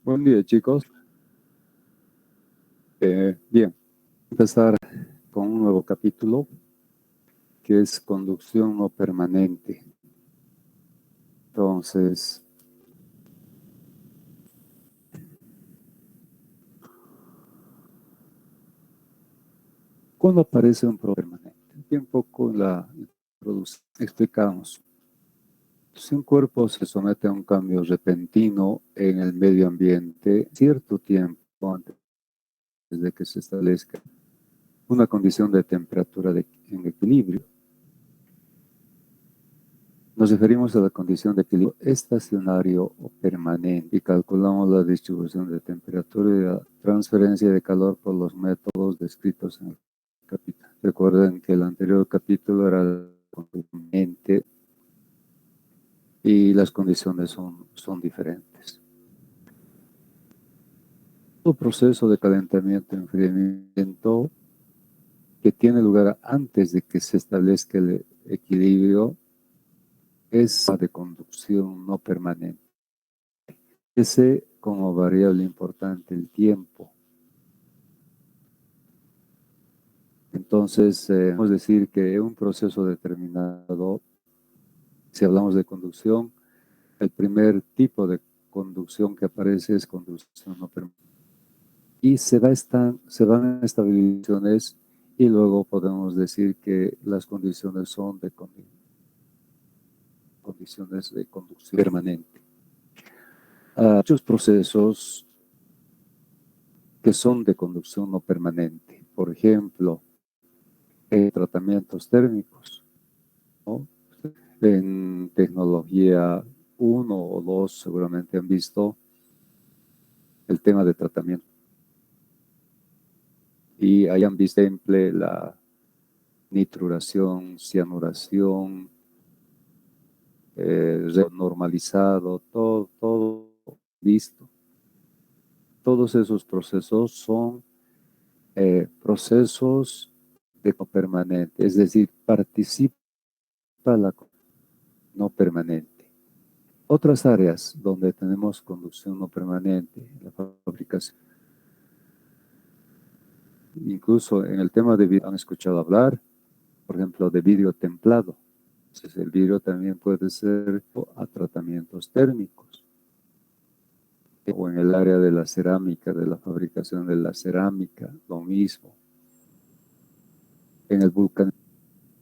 Buen día, chicos. Bien, empezar con un nuevo capítulo que es conducción no permanente. Entonces, ¿cuándo aparece un problema permanente? Bien poco en la introducción explicamos. Si un cuerpo se somete a un cambio repentino en el medio ambiente, cierto tiempo antes de que se establezca una condición de temperatura en equilibrio, nos referimos a la condición de equilibrio estacionario o permanente y calculamos la distribución de temperatura y la transferencia de calor por los métodos descritos en el capítulo. Recuerden que el anterior capítulo era permanente y las condiciones son diferentes. Todo proceso de calentamiento y enfriamiento que tiene lugar antes de que se establezca el equilibrio es de conducción no permanente. Ese como variable importante el tiempo. Entonces, podemos decir que un proceso determinado, si hablamos de conducción, el primer tipo de conducción que aparece es conducción no permanente. Y se van estabilizaciones y luego podemos decir que las condiciones son de condiciones de conducción permanente. Muchos procesos que son de conducción no permanente. Por ejemplo, tratamientos térmicos, ¿no? En tecnología 1 o 2 seguramente han visto el tema de tratamiento. Y hayan visto la nitruración, cianuración, normalizado, todo visto. Todos esos procesos son procesos de no permanente, es decir, participa la no permanente. Otras áreas donde tenemos conducción no permanente, la fabricación. Incluso en el tema de vidrio han escuchado hablar, por ejemplo, de vidrio templado. Entonces, el vidrio también puede ser a tratamientos térmicos. O en el área de la cerámica, de la fabricación de la cerámica, lo mismo. En el vulcan,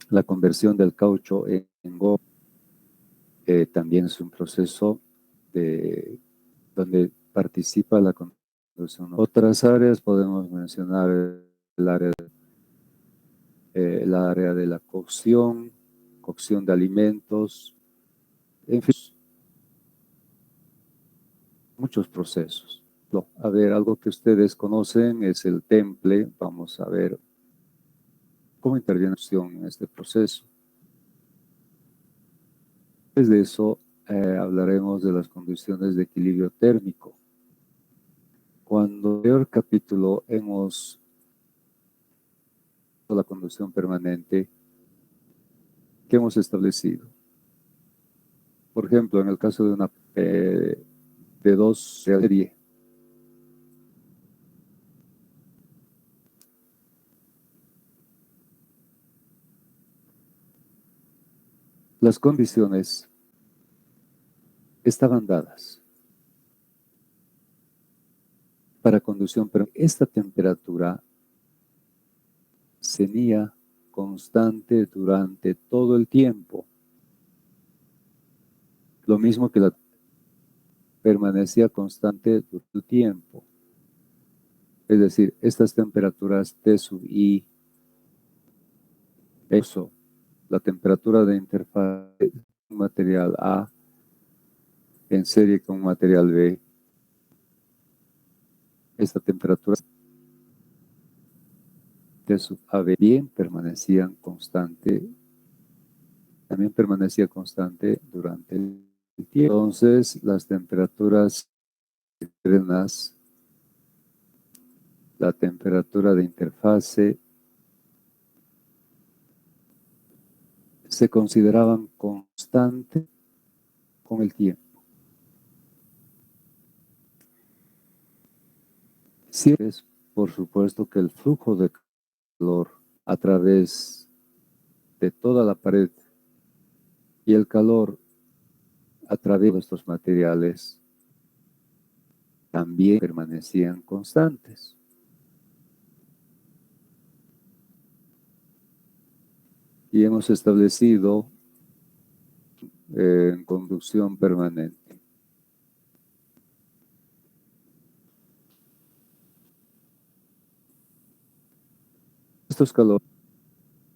la conversión del caucho en goma también es un proceso donde participa la conducción. Otras áreas podemos mencionar el área de la cocción de alimentos, en fin, muchos procesos. No, a ver, algo que ustedes conocen es el temple. Vamos a ver cómo interviene en este proceso. Después de eso, hablaremos de las condiciones de equilibrio térmico. Cuando en el anterior capítulo hemos la conducción permanente que hemos establecido. Por ejemplo, en el caso de una de dos serie, las condiciones estaban dadas para conducción, pero esta temperatura sería constante durante todo el tiempo. Lo mismo que la permanecía constante durante el tiempo. Es decir, estas temperaturas T sub I, eso, la temperatura de interfaz de un material A en serie con un material B, esta temperatura T sub AB bien permanecían constante, también permanecía constante durante el tiempo. Entonces, las temperaturas externas, la temperatura de interfase, se consideraban constantes con el tiempo. Sí, es por supuesto que el flujo de calor a través de toda la pared y el calor a través de estos materiales también permanecían constantes. Y hemos establecido en conducción permanente. Estos calores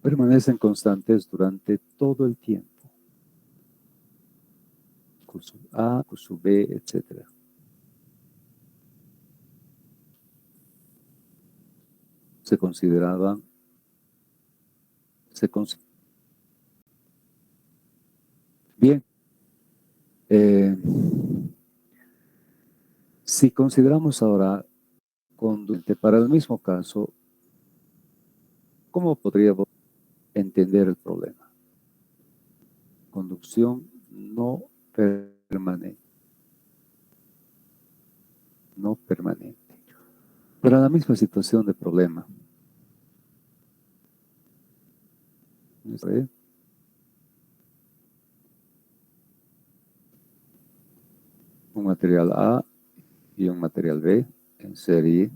permanecen constantes durante todo el tiempo. Curso A, curso B, etc. Se consideraban, bien. Si consideramos ahora conducente para el mismo caso, ¿cómo podríamos entender el problema? Conducción no permanente. No permanente. Para la misma situación de problema. Un material A y un material B en serie.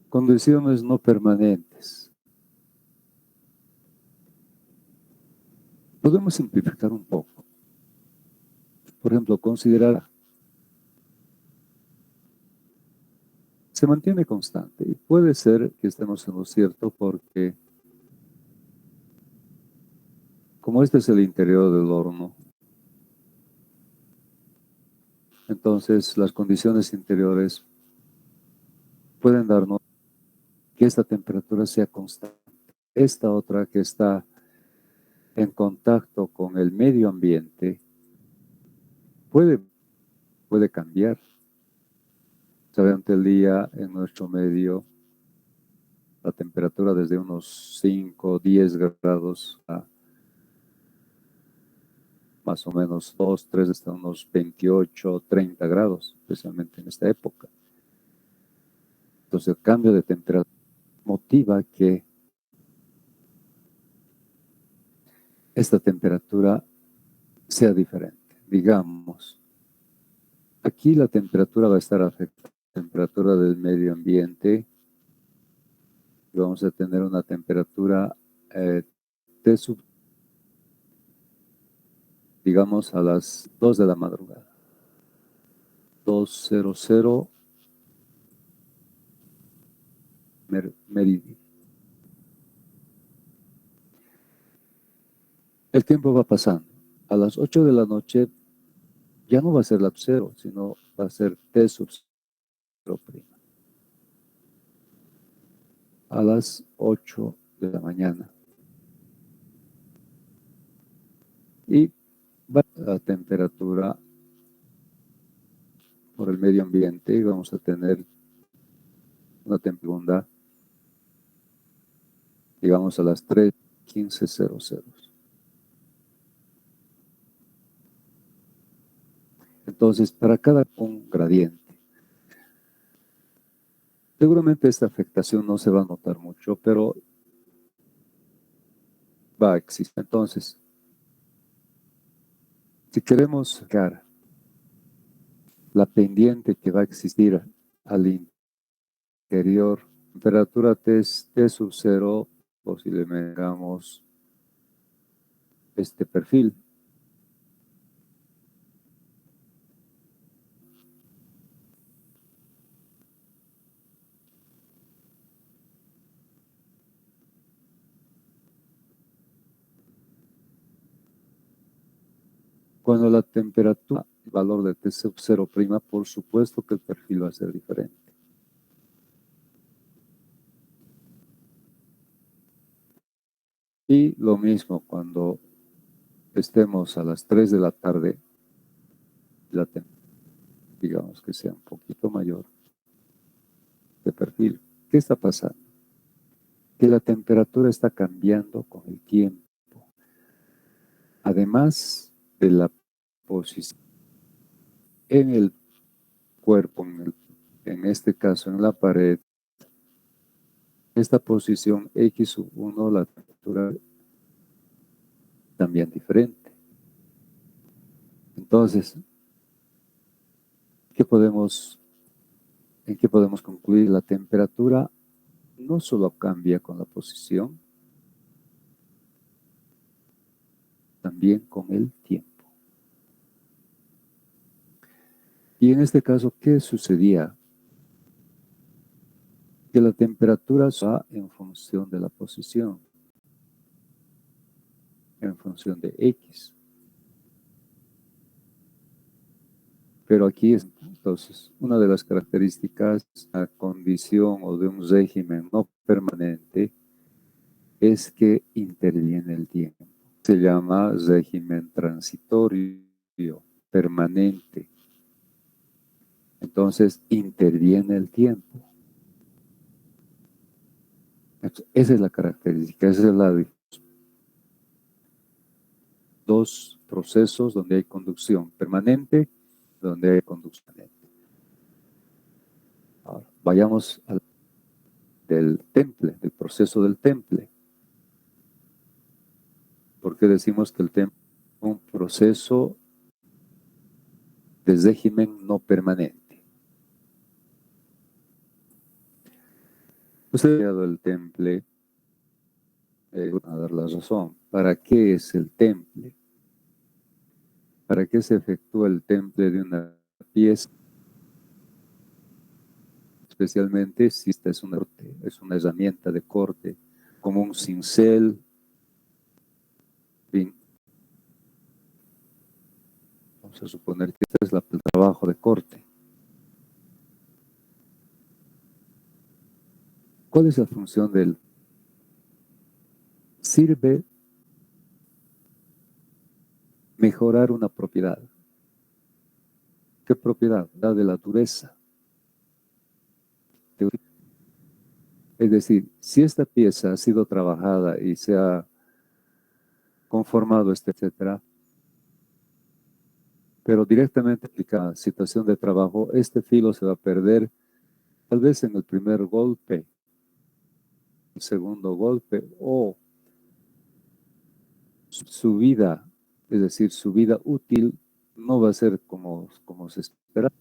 Condiciones no permanentes. Podemos simplificar un poco. Por ejemplo, considerar se mantiene constante y puede ser que estemos en lo cierto porque como este es el interior del horno, entonces las condiciones interiores pueden darnos que esta temperatura sea constante. Esta otra que está en contacto con el medio ambiente puede cambiar. Durante el día en nuestro medio la temperatura desde unos 5 o 10 grados a más o menos 2, 3 hasta unos 28, 30 grados, especialmente en esta época. Entonces el cambio de temperatura motiva que esta temperatura sea diferente. Digamos, aquí la temperatura va a estar afectada a la temperatura del medio ambiente. Vamos a tener una temperatura de digamos a las 2 de la madrugada. 2:00 meridiano. El tiempo va pasando. A las 8 de la noche ya no va a ser la 0, sino va a ser T sub 0'. A las 8 de la mañana. Y va la temperatura por el medio ambiente y vamos a tener una temperatura, digamos, a las 3:15:00. Entonces, para cada un gradiente. Seguramente esta afectación no se va a notar mucho, pero va a existir. Entonces, si queremos sacar la pendiente que va a existir al interior, temperatura T sub 0, posiblemente hagamos este perfil. Cuando la temperatura, el valor de T sub 0', por supuesto que el perfil va a ser diferente. Y lo mismo cuando estemos a las 3 de la tarde, la digamos que sea un poquito mayor de perfil. ¿Qué está pasando? que la temperatura está cambiando con el tiempo. Además de la posición en el cuerpo, en este caso en la pared, esta posición X1, la temperatura también diferente. Entonces, ¿en qué podemos concluir? La temperatura no solo cambia con la posición, también con el tiempo. Y en este caso, ¿qué sucedía? Que la temperatura va en función de la posición, en función de X. Pero aquí es, entonces, una de las características de una condición o de un régimen no permanente es que interviene el tiempo. Se llama régimen transitorio, permanente. Entonces, interviene el tiempo. Esa es la característica, esa es la diferencia. Dos procesos donde hay conducción permanente, donde hay conducción permanente. Ahora, vayamos al del temple, del proceso del temple. ¿Por qué decimos que el temple es un proceso de régimen no permanente? Usted ha creado el temple, a dar la razón. ¿Para qué es el temple? ¿Para qué se efectúa el temple de una pieza? Especialmente si esta es una herramienta de corte, como un cincel. Bien. Vamos a suponer que este es el trabajo de corte. ¿Cuál es la función del? Sirve mejorar una propiedad. ¿Qué propiedad? La de la dureza. Es decir, si esta pieza ha sido trabajada y se ha conformado, etcétera, pero directamente aplicada a la situación de trabajo, este filo se va a perder tal vez en el primer golpe, el segundo golpe, o su vida, es decir, su vida útil no va a ser como se espera.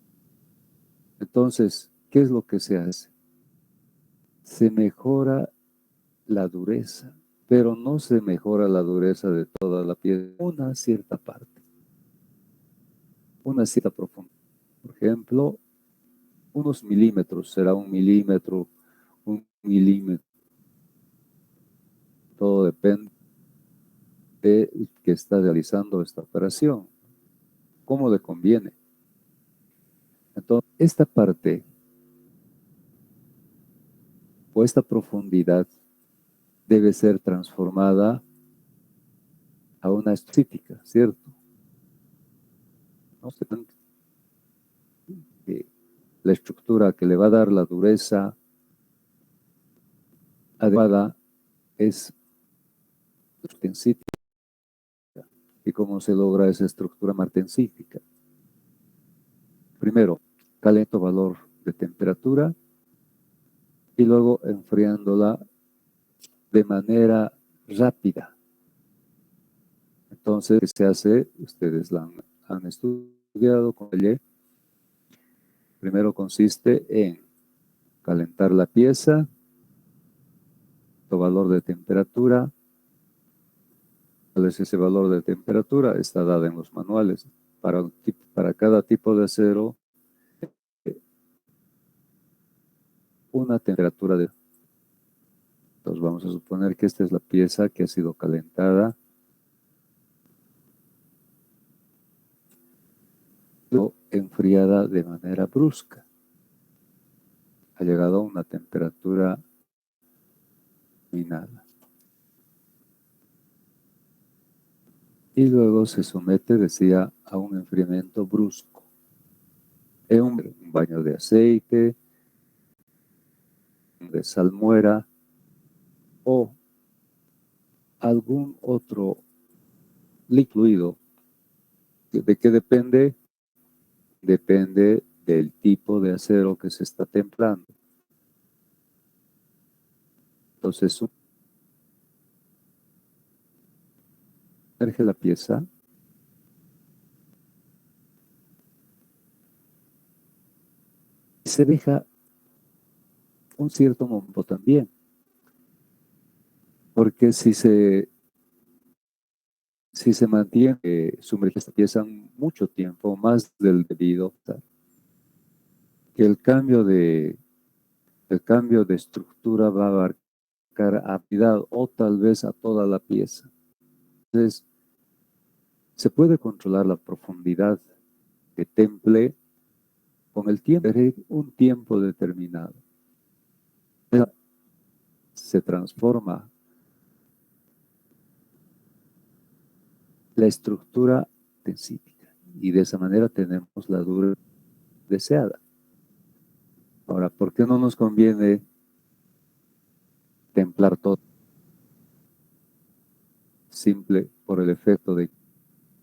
Entonces, ¿qué es lo que se hace? Se mejora la dureza, pero no se mejora la dureza de toda la pieza, una cierta parte, una cierta profundidad. Por ejemplo, unos milímetros, será un milímetro. Todo depende de que está realizando esta operación, cómo le conviene. Entonces, esta parte o esta profundidad debe ser transformada a una específica, ¿cierto? ¿No? La estructura que le va a dar la dureza adecuada es martensítica. ¿Y cómo se logra esa estructura martensítica? Primero, calento valor de temperatura y luego enfriándola de manera rápida. Entonces, ¿qué se hace? Ustedes la han estudiado con ella. Primero consiste en calentar la pieza, el valor de temperatura. ¿Cuál es ese valor de temperatura? Está dada en los manuales. Para cada tipo de acero, una temperatura de... Entonces vamos a suponer que esta es la pieza que ha sido calentada o enfriada de manera brusca. Ha llegado a una temperatura terminada. Y luego se somete, decía, a un enfriamiento brusco. Es un baño de aceite, de salmuera, o algún otro líquido. ¿De qué depende? Depende del tipo de acero que se está templando. Entonces, sumerge la pieza y se deja un cierto momento también, porque si se mantiene sumergida esta pieza mucho tiempo, más del debido, que el cambio de estructura va a abarcar a mitad o tal vez a toda la pieza. Entonces, se puede controlar la profundidad de temple con el tiempo, un tiempo determinado. Se transforma la estructura tensítica y de esa manera tenemos la dureza deseada. Ahora, ¿por qué no nos conviene templar todo? Simple por el efecto de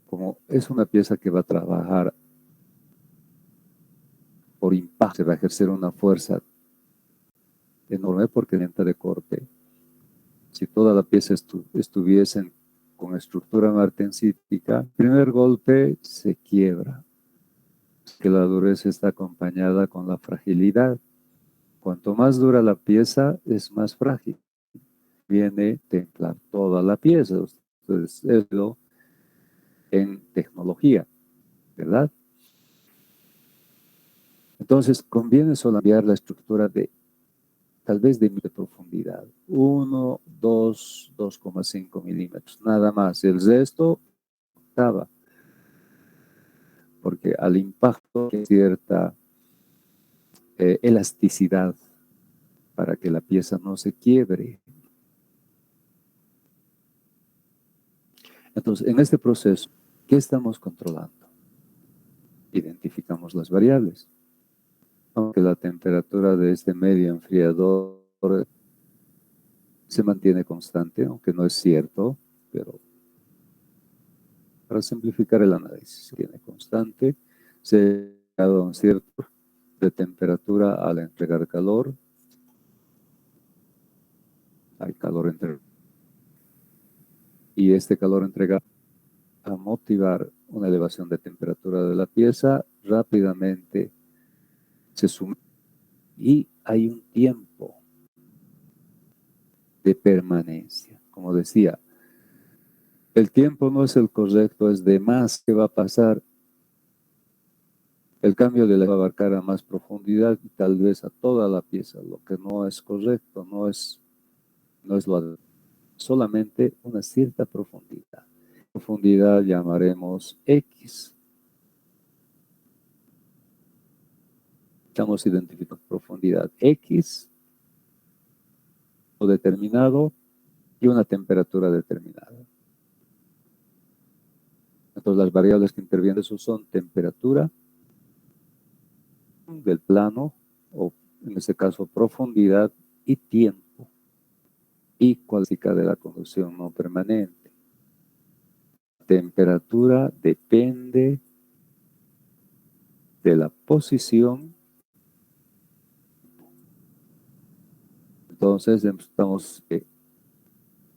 como es una pieza que va a trabajar por impacto, se va a ejercer una fuerza enorme porque lenta de corte. Si toda la pieza estuviese con estructura martensítica, el primer golpe se quiebra, que la dureza está acompañada con la fragilidad. Cuanto más dura la pieza, es más frágil. Viene templar toda la pieza. Entonces, eso en tecnología, ¿verdad? Entonces, conviene solo enviar la estructura de tal vez de profundidad, 1, 2, 2,5 milímetros, nada más. El resto octava, porque al impacto hay cierta elasticidad para que la pieza no se quiebre. Entonces, en este proceso, ¿qué estamos controlando? Identificamos las variables. Aunque la temperatura de este medio enfriador se mantiene constante, aunque no es cierto, pero para simplificar el análisis, se tiene constante, se ha dado un cierto de temperatura al entregar calor, hay calor entregado, y este calor entregado a motivar una elevación de temperatura de la pieza, rápidamente se suma y hay un tiempo de permanencia. Como decía, el tiempo no es el correcto, es de más que va a pasar. El cambio de la va a abarcar a más profundidad y tal vez a toda la pieza, lo que no es correcto, no es lo solamente una cierta profundidad. Profundidad llamaremos X. Estamos identificando profundidad X o determinado y una temperatura determinada. Entonces las variables que intervienen eso son temperatura del plano o en este caso profundidad y tiempo y cualifica de la conducción no permanente. Temperatura depende de la posición. Entonces, estamos,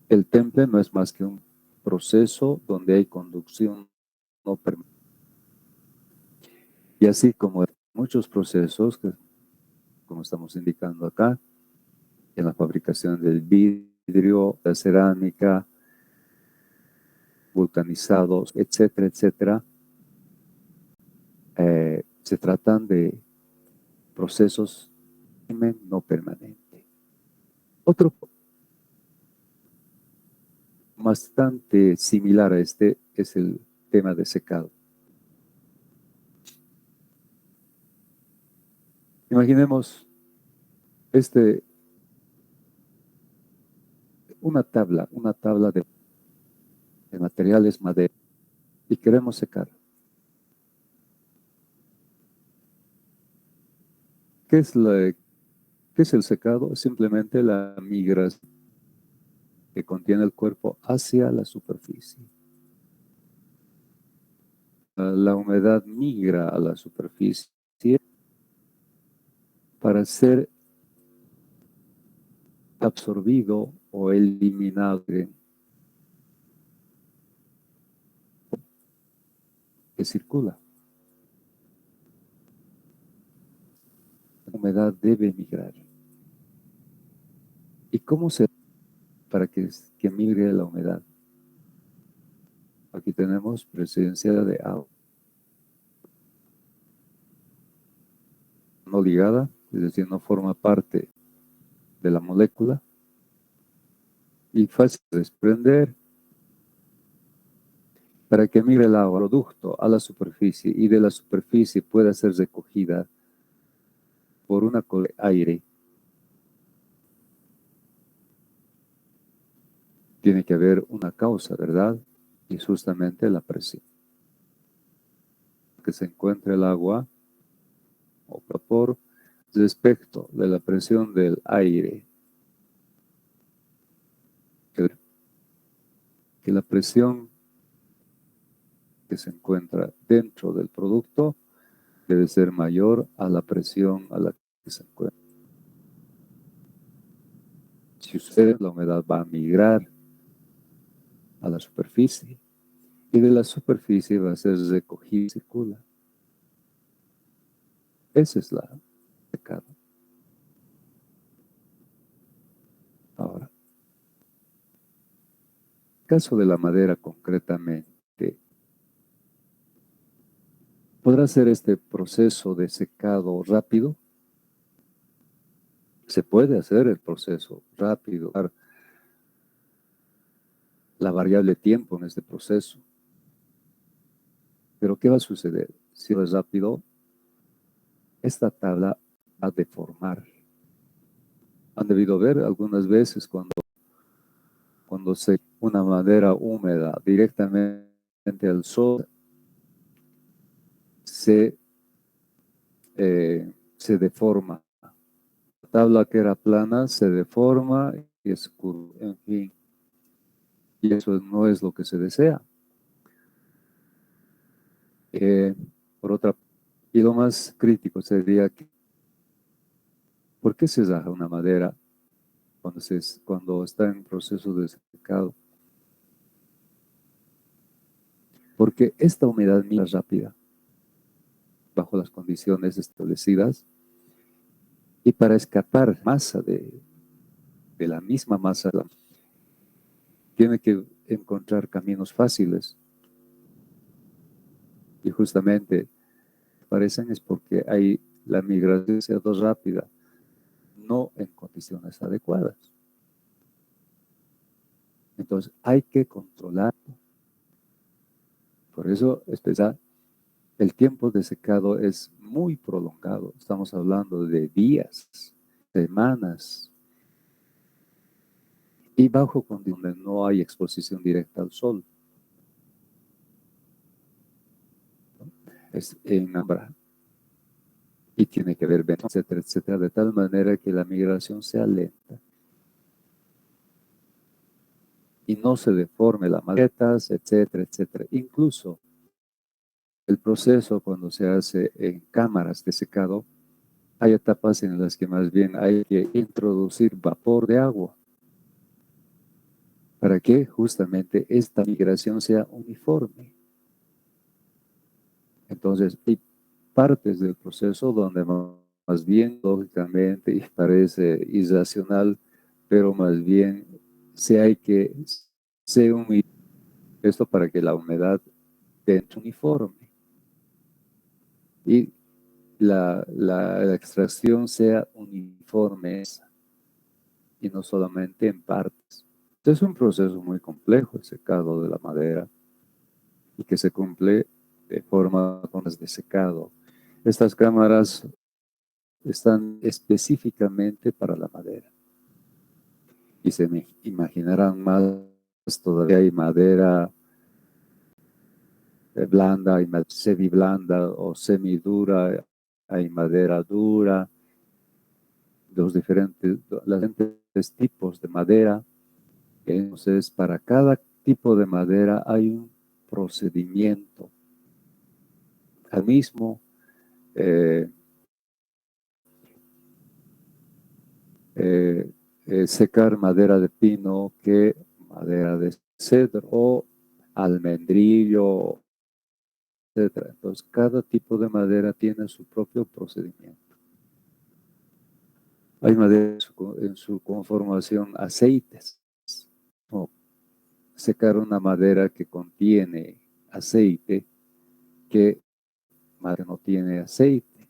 el temple no es más que un proceso donde hay conducción no permanente. Y así como muchos procesos, que, como estamos indicando acá, en la fabricación del vidrio, la cerámica, vulcanizados, etcétera, etcétera, se tratan de procesos no permanentes. Otro bastante similar a este es el tema de secado. Imaginemos una tabla de materiales madera y queremos secar. ¿Qué es el secado? Es simplemente la migración que contiene el cuerpo hacia la superficie. La humedad migra a la superficie para ser absorbido o eliminado que circula. La humedad debe migrar. ¿Y cómo se para que migre la humedad? Aquí tenemos presencia de agua no ligada, es decir, no forma parte de la molécula y fácil de desprender. Para que migre el agua producto a la superficie y de la superficie pueda ser recogida por una de aire, tiene que haber una causa, ¿verdad? Y es justamente la presión. Que se encuentre el agua o vapor respecto de la presión del aire. Que la presión que se encuentra dentro del producto debe ser mayor a la presión a la que se encuentra. Si sucede, la humedad va a migrar a la superficie y de la superficie va a ser recogida y circula. Esa es la secado. Ahora, en el caso de la madera concretamente, ¿podrá ser este proceso de secado rápido? Se puede hacer el proceso rápido. La variable tiempo en este proceso. Pero ¿qué va a suceder? Si es rápido, esta tabla va a deformar. Han debido ver algunas veces cuando se una madera húmeda directamente al sol, se deforma. La tabla que era plana se deforma y es curva, en fin. Y eso no es lo que se desea. Por otra, y lo más crítico sería que, ¿por qué se raja una madera cuando está en proceso de secado? Porque esta humedad migra rápida bajo las condiciones establecidas y para escapar masa de la misma masa tiene que encontrar caminos fáciles y justamente parecen es porque hay la migración demasiado rápida, no en condiciones adecuadas. Entonces hay que controlarlo. Por eso el tiempo de secado es muy prolongado. Estamos hablando de días, semanas, y bajo condiciones donde no hay exposición directa al sol. Es en ambra. Y tiene que ver, etcétera, etcétera, de tal manera que la migración sea lenta. Y no se deforme las maquetas, etcétera, etcétera. Incluso el proceso cuando se hace en cámaras de secado, hay etapas en las que más bien hay que introducir vapor de agua para que justamente esta migración sea uniforme. Entonces, hay partes del proceso donde más bien, lógicamente, y parece irracional, pero más bien hay que ser esto para que la humedad esté uniforme y la extracción sea uniforme y no solamente en partes. Es un proceso muy complejo el secado de la madera y que se cumple de forma de secado. Estas cámaras están específicamente para la madera. Y se me imaginarán más, todavía hay madera blanda, hay semiblanda o semidura, hay madera dura, los diferentes tipos de madera. Entonces, para cada tipo de madera hay un procedimiento. Al mismo, eh, eh, secar madera de pino que madera de cedro o almendrillo, etcétera. Entonces, cada tipo de madera tiene su propio procedimiento. Hay madera en su conformación aceites. O secar una madera que contiene aceite que madera no tiene aceite.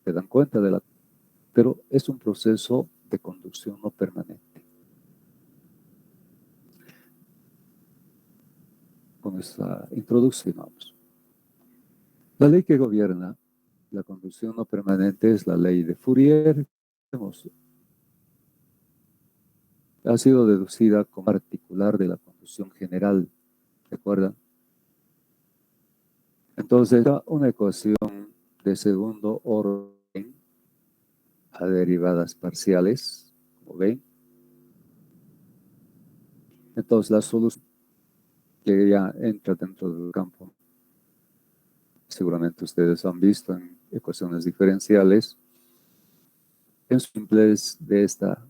¿Se dan cuenta de la? Pero es un proceso de conducción no permanente. Con esta introducción vamos. La ley que gobierna la conducción no permanente es la ley de Fourier. Ha sido deducida como particular de la conducción general. ¿Se acuerdan? Entonces, una ecuación de segundo orden a derivadas parciales, como ven. Entonces, la solución que ya entra dentro del campo, seguramente ustedes han visto en ecuaciones diferenciales, es simple de esta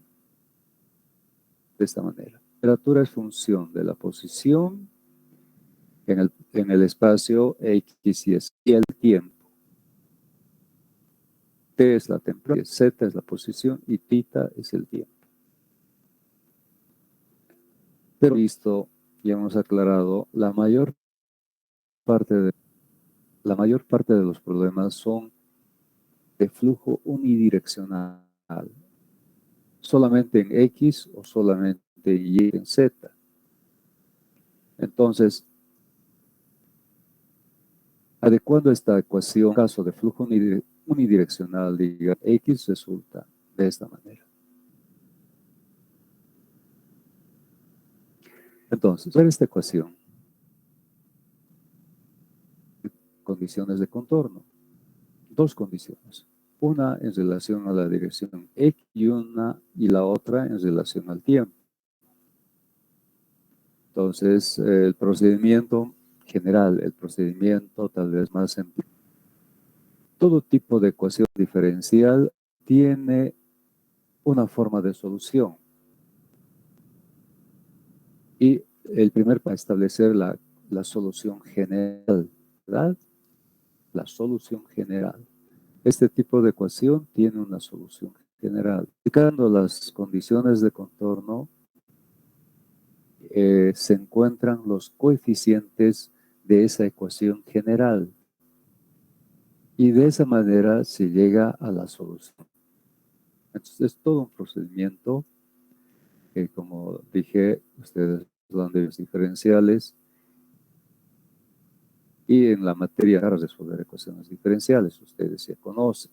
manera. La temperatura es función de la posición en el espacio X y el tiempo. T es la temperatura, Z es la posición y θ es el tiempo. Pero visto y hemos aclarado, la mayor parte de los problemas son de flujo unidireccional, solamente en X o solamente en Y en Z. Entonces, adecuando esta ecuación, en caso de flujo unidireccional, diga X resulta de esta manera. Entonces, ver esta ecuación, condiciones de contorno, dos condiciones, una en relación a la dirección X y la otra en relación al tiempo. Entonces, el procedimiento general, el procedimiento tal vez más simple. Todo tipo de ecuación diferencial tiene una forma de solución. Y el primer para establecer la solución general, ¿verdad? La solución general. Este tipo de ecuación tiene una solución general. Aplicando las condiciones de contorno, se encuentran los coeficientes de esa ecuación general. Y de esa manera se llega a la solución. Entonces es todo un procedimiento que, como dije, ustedes dan de los diferenciales y en la materia de resolver ecuaciones diferenciales, ustedes ya conocen.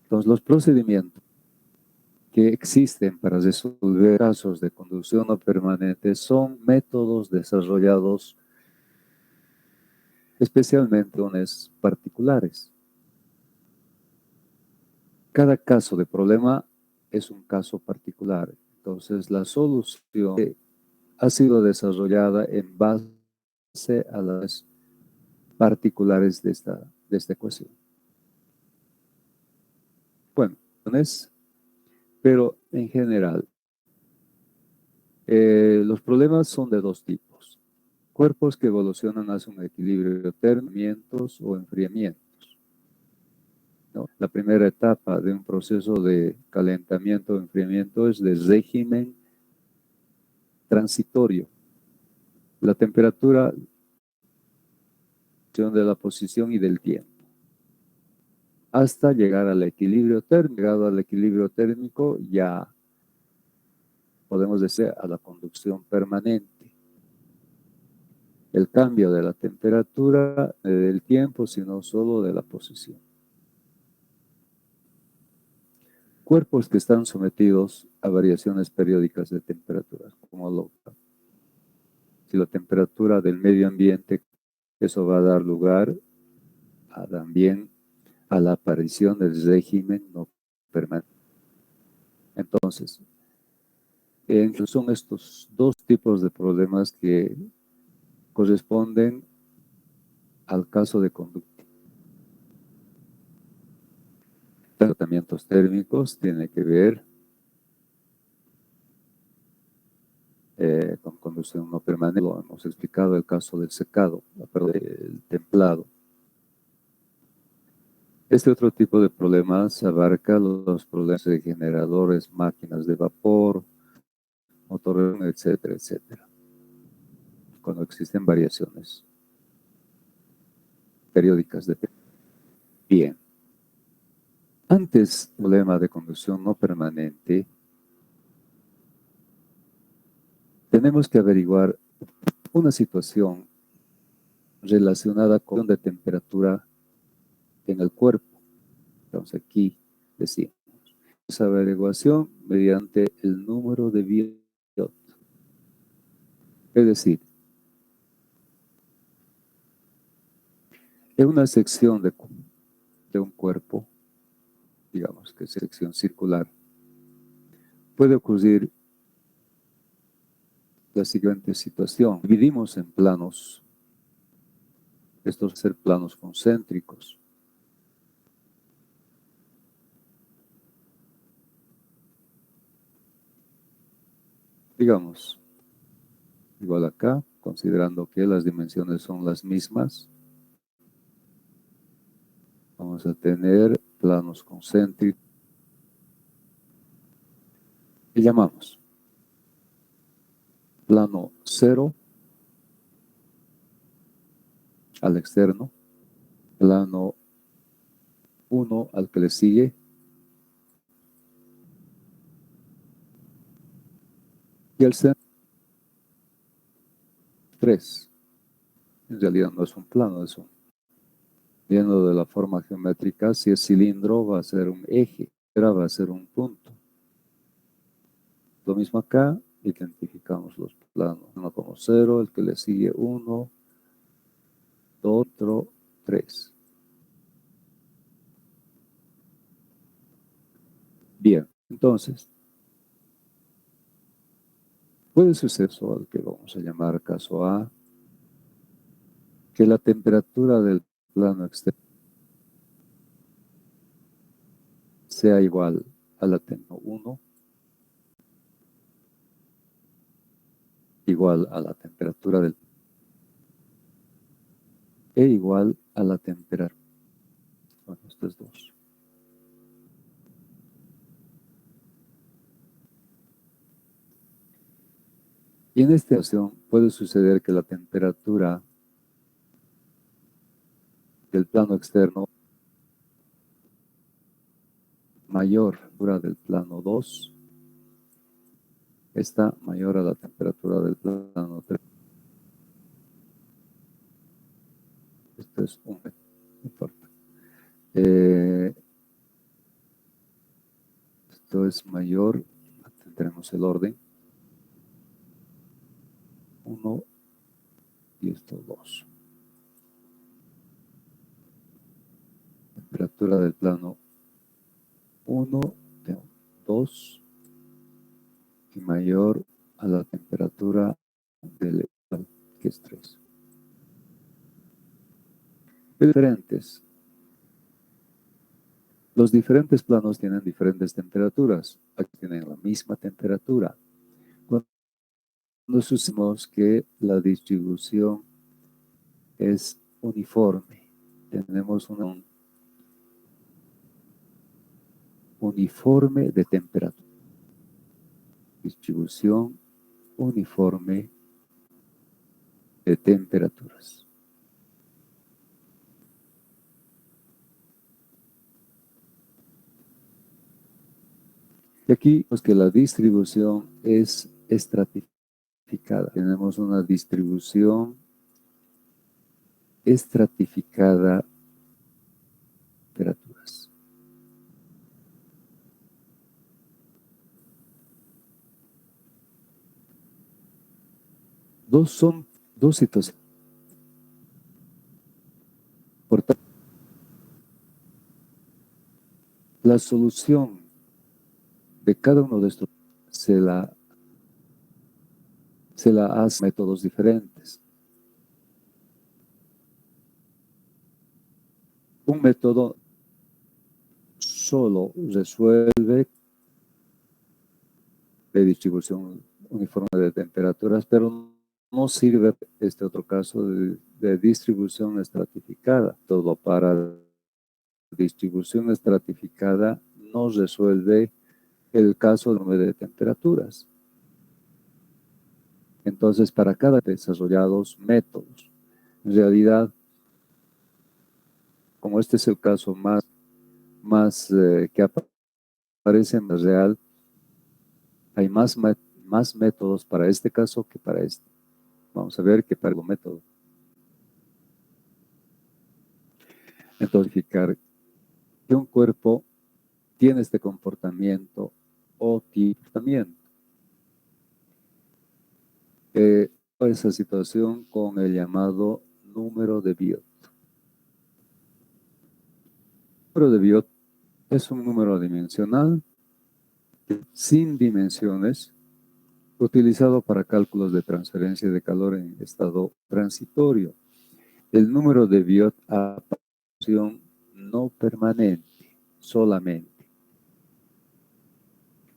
Entonces los procedimientos que existen para resolver casos de conducción no permanente son métodos desarrollados especialmente en particulares. Cada caso de problema es un caso particular. Entonces, la solución ha sido desarrollada en base a las particulares de esta ecuación. Bueno, pero en general, los problemas son de dos tipos. Cuerpos que evolucionan hacia un equilibrio térmico o enfriamientos, ¿no? La primera etapa de un proceso de calentamiento o enfriamiento es de régimen transitorio. La temperatura de la posición y del tiempo, hasta llegar al equilibrio térmico. Llegado al equilibrio térmico, ya podemos decir a la conducción permanente. El cambio de la temperatura, del tiempo, sino solo de la posición. Cuerpos que están sometidos a variaciones periódicas de temperatura, como si la temperatura del medio ambiente, eso va a dar lugar también a la aparición del régimen no permanente. Entonces, son estos dos tipos de problemas que corresponden al caso de conducta. Tratamientos térmicos tiene que ver con conducción no permanente. Lo hemos explicado el caso del secado, perdón, del templado. Este otro tipo de problemas abarca los problemas de generadores, máquinas de vapor, motores, etcétera, etcétera. Cuando existen variaciones periódicas de... Bien. Antes, el problema de conducción no permanente, tenemos que averiguar una situación relacionada con de temperatura en el cuerpo. Entonces aquí decimos, esa averiguación mediante el número de Biot. Es decir, en una sección de un cuerpo, digamos que es sección circular, puede ocurrir la siguiente situación. Dividimos en planos, estos ser planos concéntricos. Digamos, igual acá, considerando que las dimensiones son las mismas, vamos a tener planos concéntricos y llamamos plano 0 al externo, plano 1 al que le sigue, y el centro 3. En realidad no es un plano, es un... Viendo de la forma geométrica, si es cilindro va a ser un eje, pero va a ser un punto. Lo mismo acá, identificamos los planos. Uno como 0, el que le sigue 1, otro 3. Bien, entonces, puede suceder eso al que vamos a llamar caso A, que la temperatura del plano externo sea igual a la temperatura 1, igual a la temperatura del e igual a la temperatura. Bueno, esto es 2. Y en esta situación puede suceder que la temperatura del plano externo mayor del plano 2 está mayor a la temperatura del plano 3. Esto es un... No importa. Esto es mayor, tenemos el orden, 1 y esto 2. Temperatura del plano 1, 2 y mayor a la temperatura del que es 3. Diferentes. Los diferentes planos tienen diferentes temperaturas. Aquí tienen la misma temperatura. Cuando sucedemos que la distribución es uniforme, tenemos una uniforme de temperatura. Distribución uniforme de temperaturas. Y aquí, pues que la distribución es estratificada. Tenemos una distribución estratificada de temperaturas. Son dos situaciones. Por tanto, la solución de cada uno de estos se la hace métodos diferentes. Un método solo resuelve de distribución uniforme de temperaturas, pero no sirve este otro caso de distribución estratificada. Todo para distribución estratificada no resuelve el caso de temperaturas. Entonces, para cada desarrollados métodos, en realidad, como este es el caso más que aparece en la real, hay más métodos para este caso que para este. Vamos a ver que para el método. Entonces, verificar que un cuerpo tiene este comportamiento o comportamiento. Esa situación con el llamado número de Biot. El número de Biot es un número dimensional sin dimensiones utilizado para cálculos de transferencia de calor en estado transitorio. El número de Biot a función no permanente, solamente.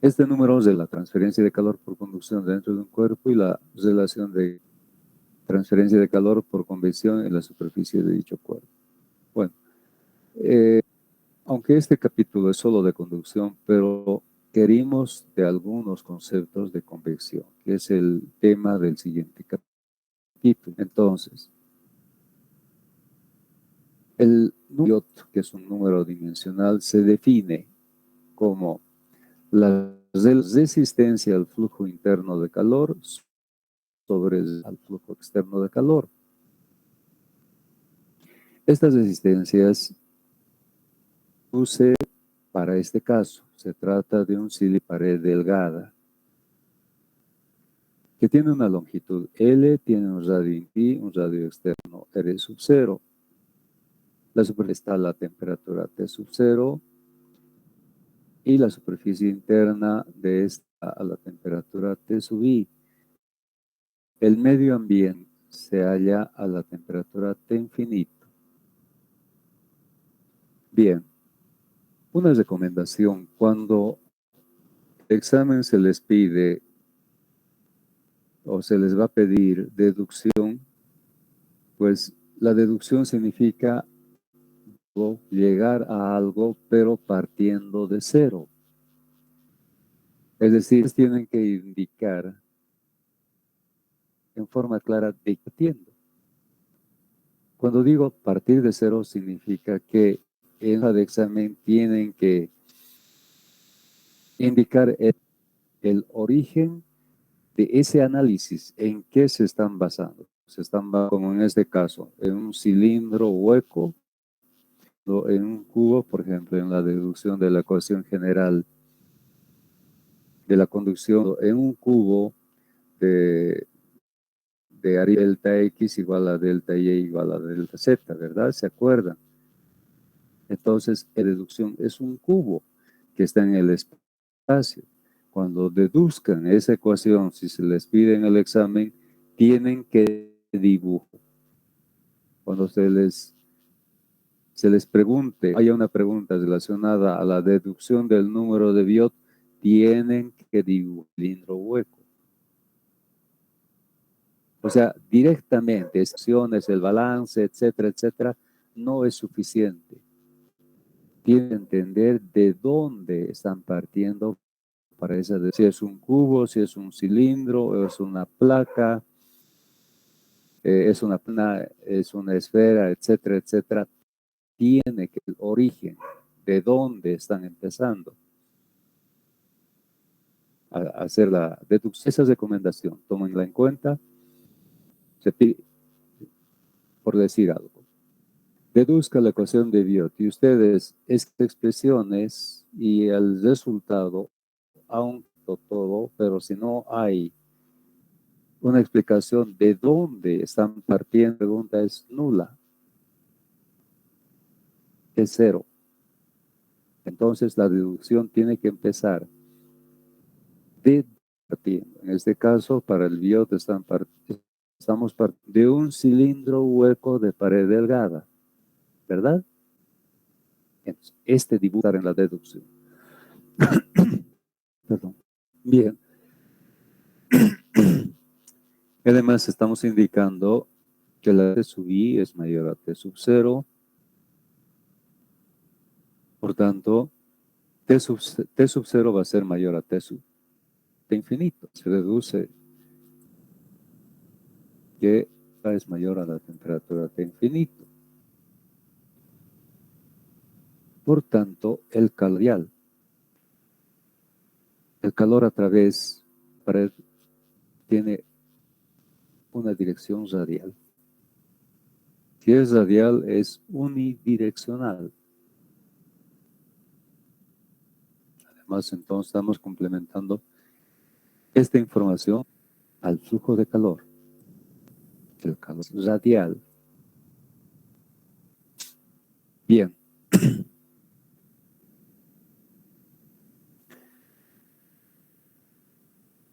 Este número es de la transferencia de calor por conducción dentro de un cuerpo y la relación de transferencia de calor por convección en la superficie de dicho cuerpo. Bueno, aunque este capítulo es solo de conducción, pero querimos de algunos conceptos de convección, que es el tema del siguiente capítulo. Entonces, el número, que es un número dimensional, se define como la resistencia al flujo interno de calor sobre el flujo externo de calor. Estas resistencias use para este caso. Se trata de un silipared delgada que tiene una longitud L, tiene un radio pi, un radio externo R sub 0. La superficie está a la temperatura T sub 0 y la superficie interna de esta a la temperatura T sub I. El medio ambiente se halla a la temperatura T infinito. Bien, una recomendación cuando el examen se les pide o se les va a pedir deducción, pues la deducción significa llegar a algo pero partiendo de cero. Es decir, tienen que indicar en forma clara de qué partiendo. Cuando digo partir de cero significa que en el examen tienen que indicar el origen de ese análisis, en qué se están basando. Se están basando, como en este caso, en un cilindro hueco, en un cubo, por ejemplo, en la deducción de la ecuación general de la conducción, en un cubo de delta X igual a delta Y igual a delta Z, ¿verdad? ¿Se acuerdan? Entonces, la deducción es un cubo que está en el espacio. Cuando deduzcan esa ecuación, si se les pide en el examen, tienen que dibujar. Cuando se les pregunte, haya una pregunta relacionada a la deducción del número de Biot, tienen que dibujar el cilindro hueco. O sea, directamente, acciones, el balance, etcétera, etcétera, no es suficiente. Tienen que entender de dónde están partiendo para esa, si es un cubo, si es un cilindro, es una placa, es una esfera, etcétera, etcétera. Tiene que el origen, de dónde están empezando a hacer la deducción. Esa recomendación, tómenla en cuenta. Se pide, por decir algo. Deduzca la ecuación de Biot y ustedes estas expresiones y el resultado, aunque todo, pero si no hay una explicación de dónde están partiendo, la pregunta es nula, es cero. Entonces la deducción tiene que empezar de partiendo. En este caso, para el biot estamos partiendo de un cilindro hueco de pared delgada, ¿verdad? Entonces, este dibujar en la deducción. Perdón. Bien. Además, estamos indicando que la T sub I es mayor a T sub 0. Por tanto, T sub 0 va a ser mayor a T sub T infinito. Se deduce que es mayor a la temperatura T infinito. Por tanto, el calor a través de la pared tiene una dirección radial. Si es radial, es unidireccional. Además, entonces estamos complementando esta información al flujo de calor. El calor radial. Bien.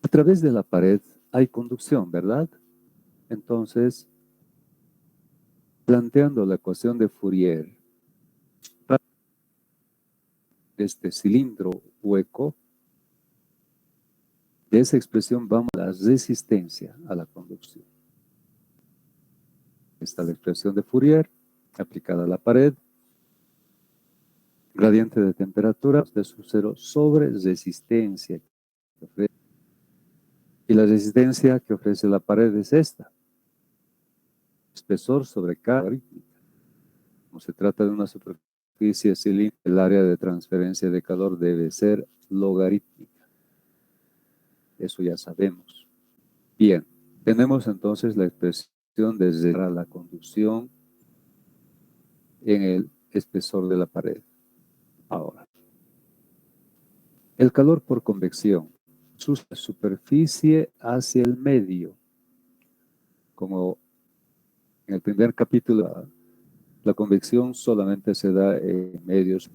A través de la pared hay conducción, ¿verdad? Entonces, planteando la ecuación de Fourier para este cilindro hueco, de esa expresión vamos a la resistencia a la conducción. Está la expresión de Fourier aplicada a la pared, gradiente de temperatura de sub 0 sobre resistencia. Y la resistencia que ofrece la pared es esta. Espesor sobre K logarítmica. Como se trata de una superficie cilíndrica, el área de transferencia de calor debe ser logarítmica. Eso ya sabemos. Bien, tenemos entonces la expresión desde la conducción en el espesor de la pared. Ahora, el calor por convección, su superficie hacia el medio, como en el primer capítulo, la convección solamente se da en medios.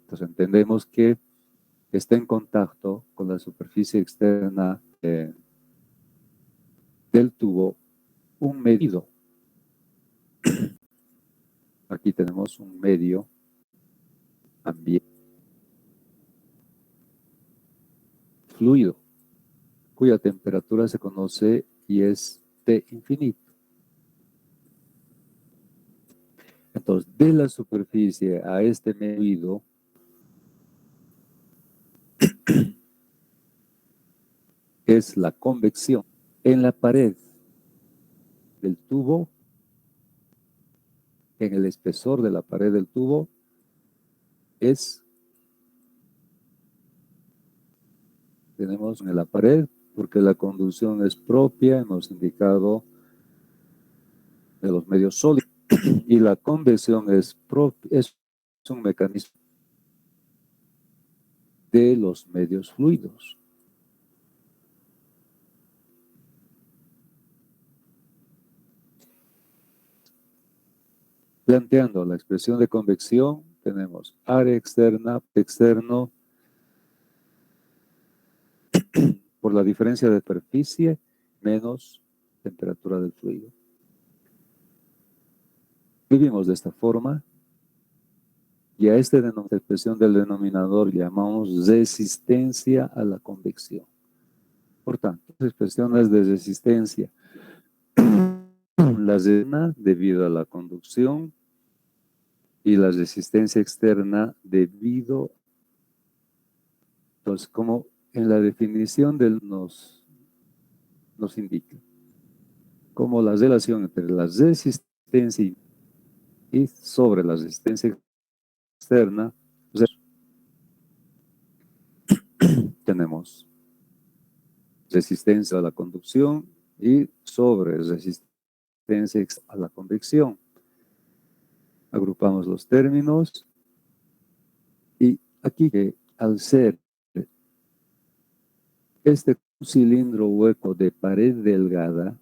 Entonces entendemos que está en contacto con la superficie externa del tubo un medio. Aquí tenemos un medio ambiente fluido, cuya temperatura se conoce y es T infinito. Entonces, de la superficie a este medio es la convección. En la pared del tubo, en el espesor de la pared del tubo, tenemos en la pared, porque la conducción es propia, hemos indicado, de los medios sólidos, y la convección es un mecanismo de los medios fluidos. Planteando la expresión de convección, tenemos área externo por la diferencia de superficie menos temperatura del fluido. Vivimos de esta forma y a esta expresión del denominador llamamos resistencia a la convección. Por tanto, las expresiones de resistencia, la resistencia debido a la conducción y la resistencia externa debido, entonces, como en la definición nos indica, como la relación entre la resistencia y sobre la resistencia externa, pues, tenemos resistencia a la conducción y sobre resistencia a la convección. Agrupamos los términos y aquí que al ser este cilindro hueco de pared delgada,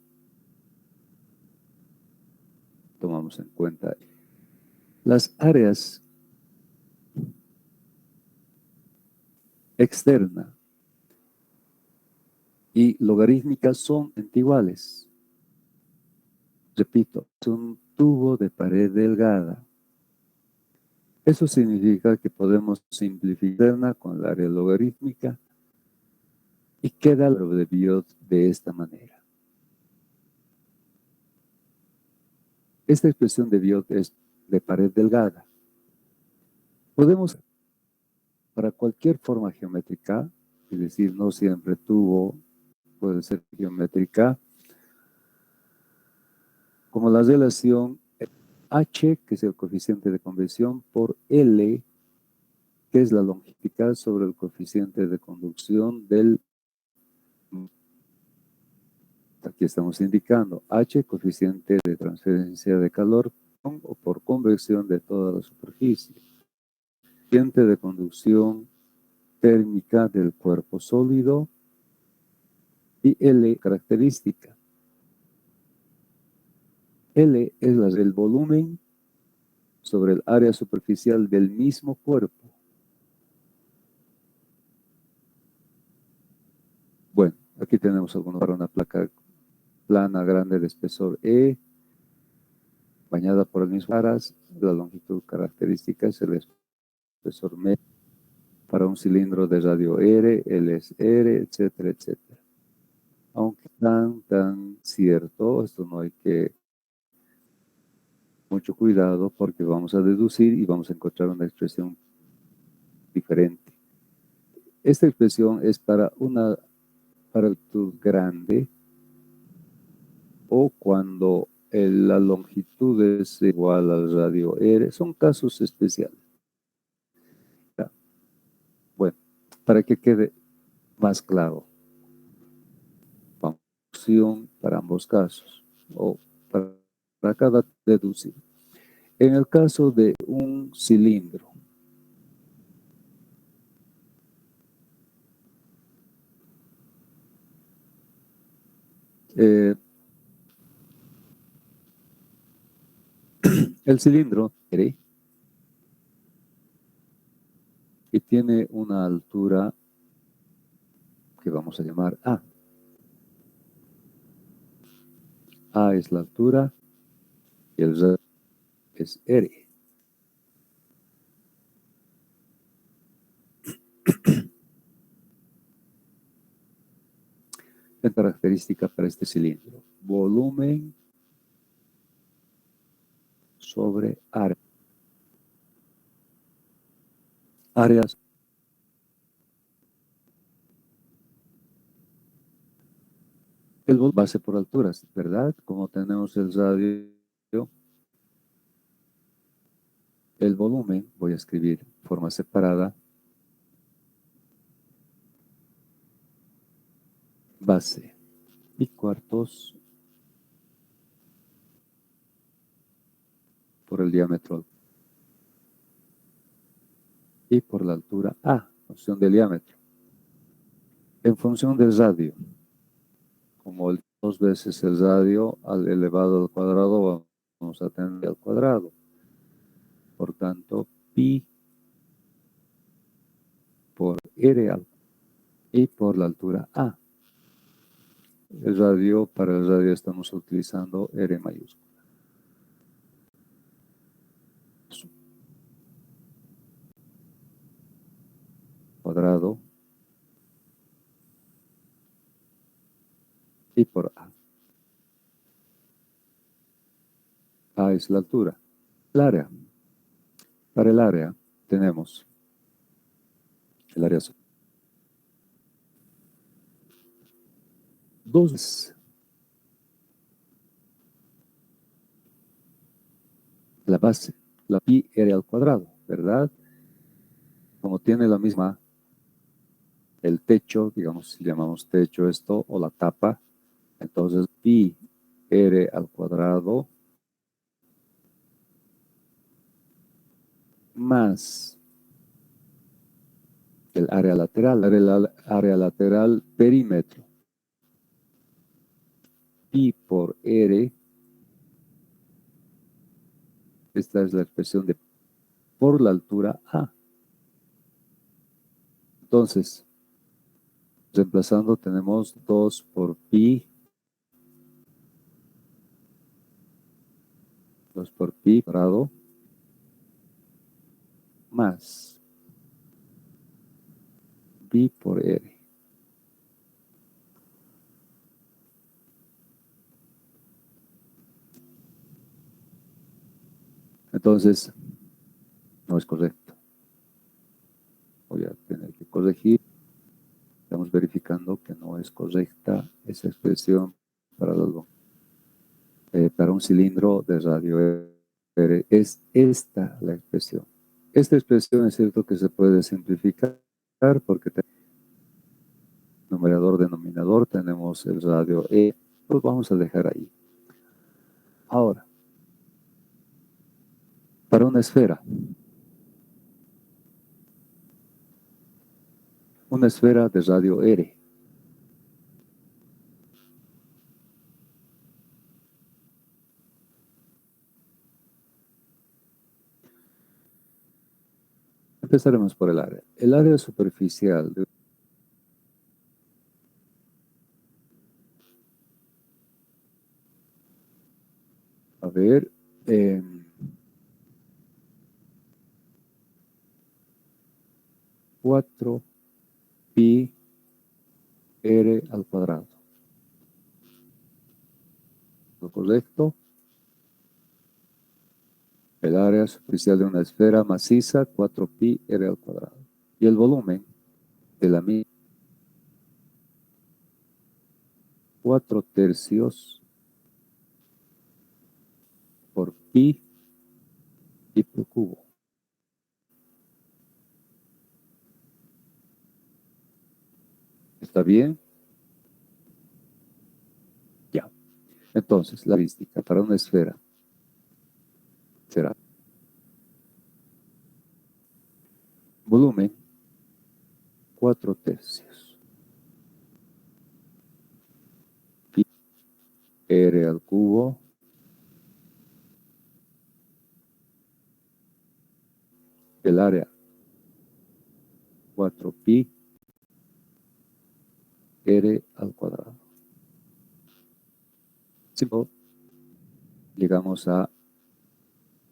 tomamos en cuenta las áreas externas y logarítmicas son iguales. Repito, es un tubo de pared delgada. Eso significa que podemos simplificarla con el área logarítmica y queda el número de Biot de esta manera. Esta expresión de Biot es de pared delgada. Podemos, para cualquier forma geométrica, es decir, no siempre tubo, puede ser geométrica, como la relación H, que es el coeficiente de convección, por L, que es la longitud sobre el coeficiente de conducción del... Aquí estamos indicando H, coeficiente de transferencia de calor o por convección de toda la superficie. Coeficiente de conducción térmica del cuerpo sólido y L, característica. L es el volumen sobre el área superficial del mismo cuerpo. Bueno, aquí tenemos algunos para una placa plana grande de espesor E, bañada por el mismo aras. La longitud característica es el espesor medio para un cilindro de radio R, L es R, etcétera, etcétera. Aunque tan cierto, esto no hay que mucho cuidado porque vamos a deducir y vamos a encontrar una expresión diferente. Esta expresión es para una longitud grande o cuando la longitud es igual al radio R. Son casos especiales. Bueno, para que quede más claro, función para ambos casos o para cada deducir. En el caso de un cilindro, el cilindro y tiene una altura que vamos a llamar A. A es la altura y el radio es R. La característica para este cilindro: volumen sobre área. Áreas. El volumen base por alturas, ¿verdad? Como tenemos el radio, el volumen, voy a escribir de forma separada, base y cuartos por el diámetro y por la altura A, función del diámetro. En función del radio, como dos veces el radio al elevado al cuadrado, vamos a tener al cuadrado. Por tanto, pi por r y por la altura A. El radio, para el radio estamos utilizando R mayúscula. Cuadrado y por A. A es la altura. El área. Para el área tenemos el área dos. La base, la pi r al cuadrado, ¿verdad? Como tiene la misma, el techo, digamos, si llamamos techo esto, o la tapa, entonces pi r al cuadrado más el área lateral perímetro. Pi por r, esta es la expresión de por la altura A. Entonces, Reemplazando tenemos 2 por pi. 2 por pi cuadrado más pi por r. Entonces, no es correcto. Voy a tener que corregir. Estamos verificando que no es correcta esa expresión para, para un cilindro de radio R. Es esta la expresión. Esta expresión es cierto que se puede simplificar porque numerador, denominador, tenemos el radio E. Pues vamos a dejar ahí. Ahora, para una esfera de radio R. Empezaremos por el área. El área superficial de a ver, 4 pi r al cuadrado. ¿Lo correcto? El área superficial de una esfera maciza, 4 pi r al cuadrado. Y el volumen de la misma, 4 tercios por pi por cubo. ¿Está bien? Ya. Entonces, la estadística para una esfera será volumen 4 tercios pi r al cubo el área 4 pi r al cuadrado. Simple. Llegamos a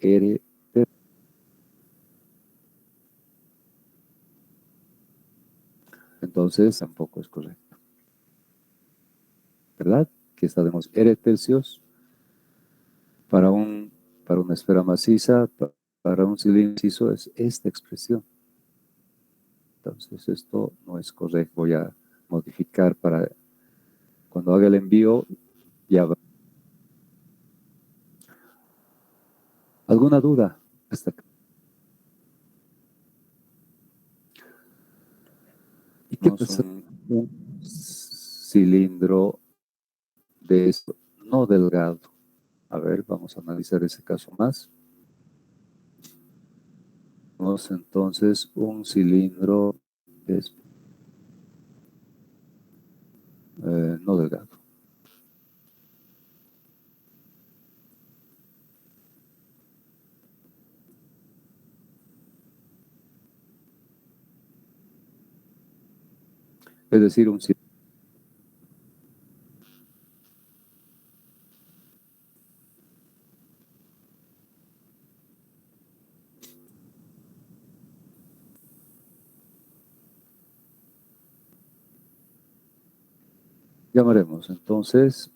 r tercios. Entonces tampoco es correcto. ¿Verdad? Que estaremos r tercios para una esfera maciza, para un cilindro macizo es esta expresión. Entonces esto no es correcto. Voy a modificar para cuando haga el envío ya va. ¿Alguna duda? Hasta acá. ¿Y qué pasa? Un cilindro de esto, no delgado. A ver, vamos a analizar ese caso más. Tenemos entonces un cilindro no delgado. Es decir, un cilindro. Llamaremos entonces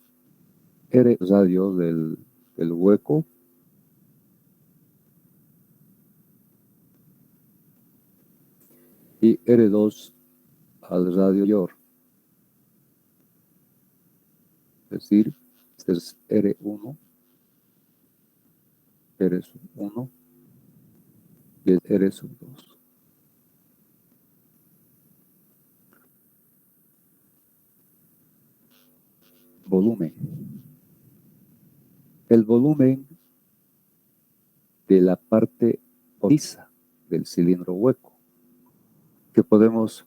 R radio del hueco y R2 al radio mayor. Es decir, este es R1, R sub 1 y es R sub 2. Volumen. El volumen de la parte lisa del cilindro hueco, que podemos,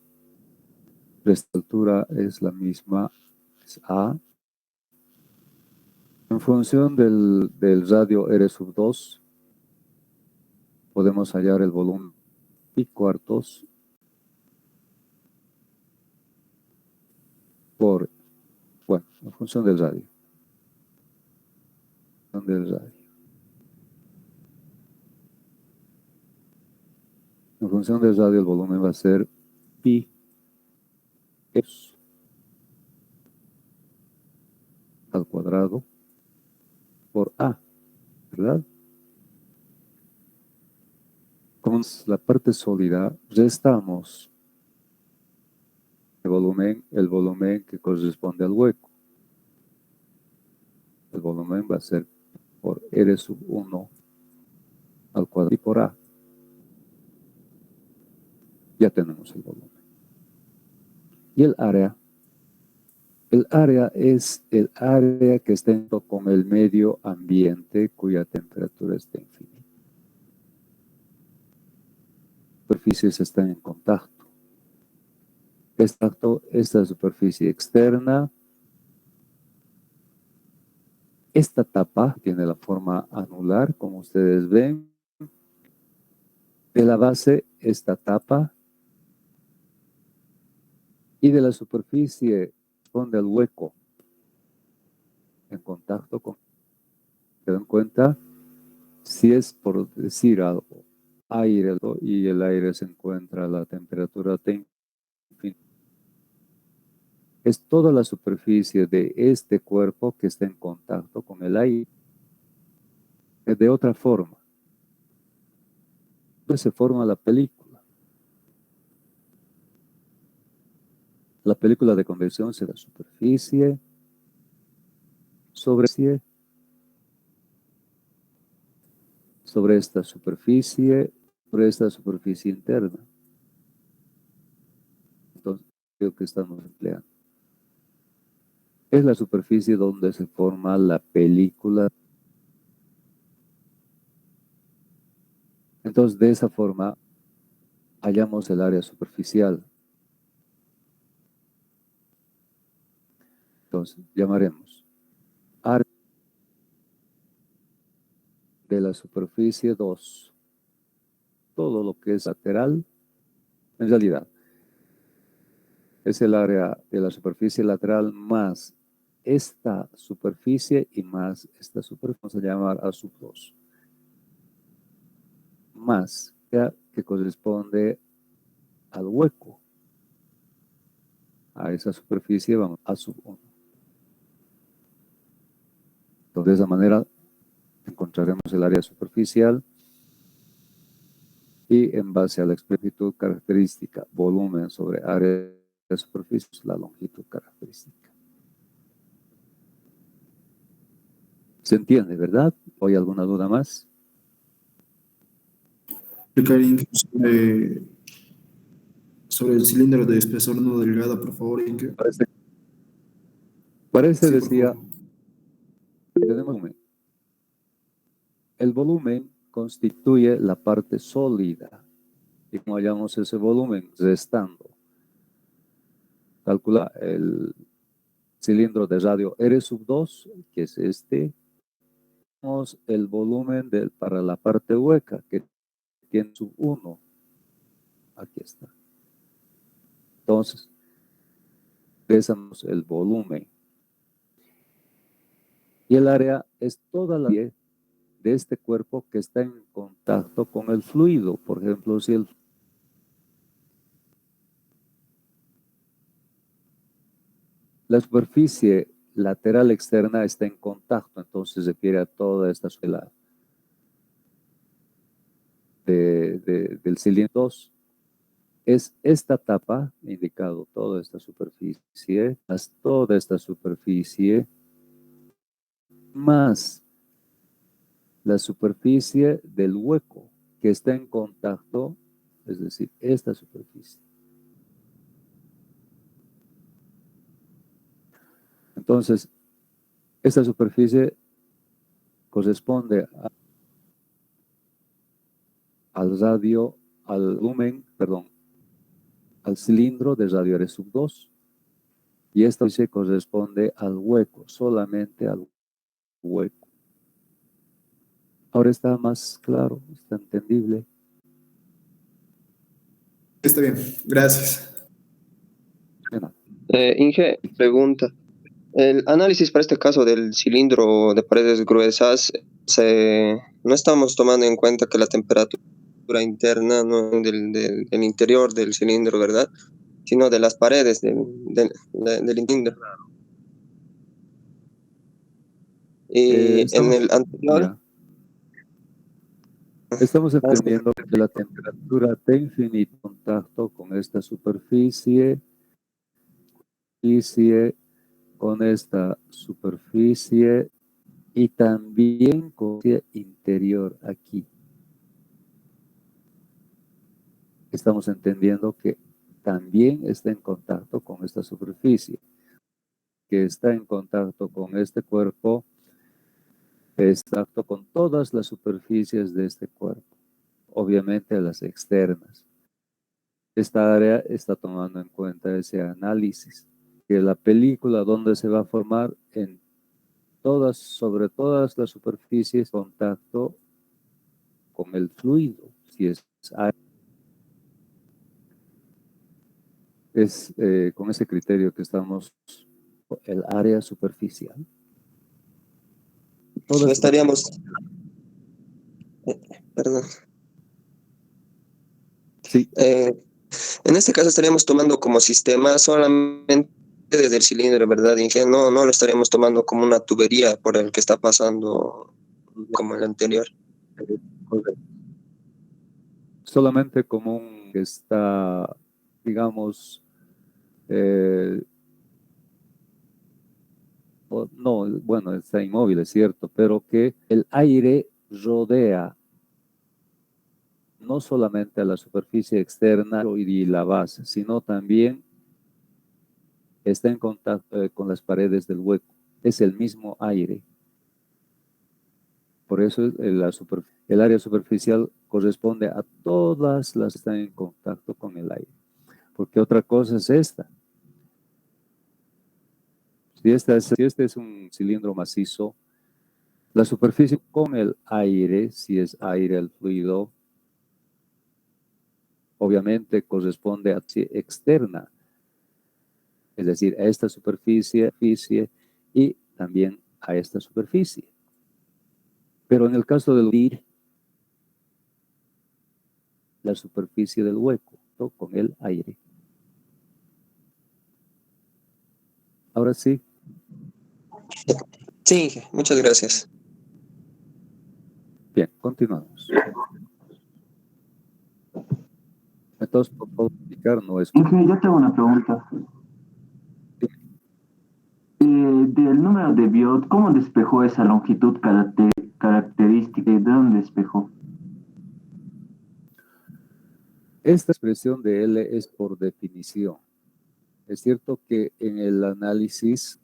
esta altura es la misma, es A. En función del radio R sub 2, podemos hallar el volumen pi cuartos bueno, en función del radio. En función del radio, el volumen va a ser pi s al cuadrado por A, ¿verdad? Como es la parte sólida, restamos el volumen que corresponde al hueco. El volumen va a ser por R sub 1 al cuadrado y por A. Ya tenemos el volumen. Y el área es el área que está con el medio ambiente cuya temperatura está infinita. Las superficies están en contacto. Esta superficie externa, esta tapa tiene la forma anular, como ustedes ven. De la base, esta tapa, y de la superficie donde el hueco en contacto con, ¿se dan cuenta? Si es por decir algo, aire, y el aire se encuentra a la temperatura T, es toda la superficie de este cuerpo que está en contacto con el aire. De otra forma, pues se forma la película. La película de convección es la superficie sobre esta superficie interna. Entonces, lo que estamos empleando es la superficie donde se forma la película. Entonces, de esa forma, hallamos el área superficial. Entonces, llamaremos área de la superficie 2. Todo lo que es lateral, en realidad, es el área de la superficie lateral más esta superficie y más esta superficie. Vamos a llamar A sub 2. Más que corresponde al hueco. A esa superficie vamos a sub 1. Entonces, de esa manera encontraremos el área superficial y en base a la longitud característica, volumen sobre área de superficie, la longitud característica. ¿Se entiende, verdad? ¿O hay alguna duda más? Sobre el cilindro de espesor no delgado, por favor, Inge. Parece Sí, decía, tenemos volumen. El volumen constituye la parte sólida. Y como hallamos ese volumen, restando, calcula el cilindro de radio R sub 2, que es este, tenemos el volumen para la parte hueca, que tiene sub 1. Aquí está. Entonces, pesamos el volumen. Y el área es toda la de este cuerpo que está en contacto con el fluido. Por ejemplo, si la superficie lateral externa está en contacto, entonces se refiere a toda esta suela del cilindro 2. Es esta tapa, indicado toda esta superficie, más toda esta superficie, más la superficie del hueco que está en contacto, es decir, esta superficie. Entonces, esta superficie corresponde al cilindro de radio R sub 2. Y esto se corresponde al hueco, solamente al hueco. Ahora está más claro, está entendible. Está bien, gracias. De nada. Inge, pregunta. El análisis para este caso del cilindro de paredes gruesas, no estamos tomando en cuenta que la temperatura interna no del interior del cilindro, ¿verdad? Sino de las paredes del cilindro. Y en Estamos, el anterior, ya, estamos entendiendo que la temperatura de infinito contacto con esta superficie, con esta superficie y también con el interior aquí. Estamos entendiendo que también está en contacto con esta superficie, que está en contacto con este cuerpo, está en contacto con todas las superficies de este cuerpo, obviamente las externas. Esta área está tomando en cuenta ese análisis, que la película donde se va a formar en todas, sobre todas las superficies, contacto con el fluido, si es con ese criterio que estamos, el área superficial. no estaríamos, perdón, Sí, en este caso estaríamos tomando como sistema solamente desde el cilindro, ¿verdad, Inge? No, no lo estaríamos tomando como una tubería por el que está pasando como el anterior. solamente como un que está, digamos, no, bueno, está inmóvil, es cierto, pero que el aire rodea no solamente a la superficie externa y la base, sino también está en contacto con las paredes del hueco. Es el mismo aire. Por eso el área superficial corresponde a todas las que están en contacto con el aire. Porque otra cosa es esta. Si este es un cilindro macizo, la superficie con el aire, si es aire el fluido, obviamente corresponde a externa, es decir, a esta superficie y también a esta superficie. Pero en el caso del fluir, la superficie del hueco con el aire. Ahora sí. Sí, muchas gracias. Bien, continuamos. Entonces, por favor, explicarnos. Inge, yo tengo una pregunta. Del número de Biot, ¿cómo despejó esa longitud característica? ¿De dónde despejó? Esta expresión de L es por definición. Es cierto que en el análisis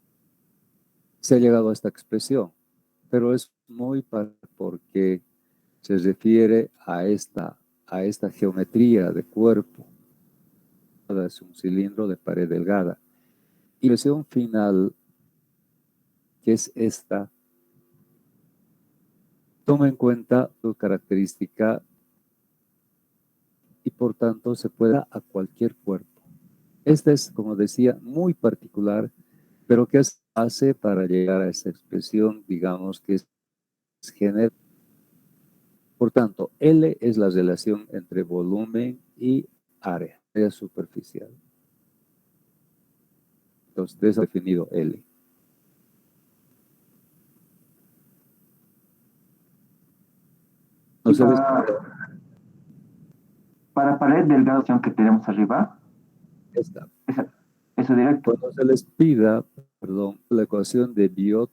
se ha llegado a esta expresión, pero es muy porque se refiere a esta geometría de cuerpo. Es un cilindro de pared delgada. Y la expresión final, que es esta, toma en cuenta su característica y por tanto se puede dar a cualquier cuerpo. Esta es, como decía, muy particular, pero que hace para llegar a esa expresión, digamos, que es general. Por tanto, L es la relación entre volumen y área superficial. Entonces, eso ha definido L. No sé, para pared delgada que tenemos arriba, esta. Eso directo. Cuando se les pida, perdón, la ecuación de Biot,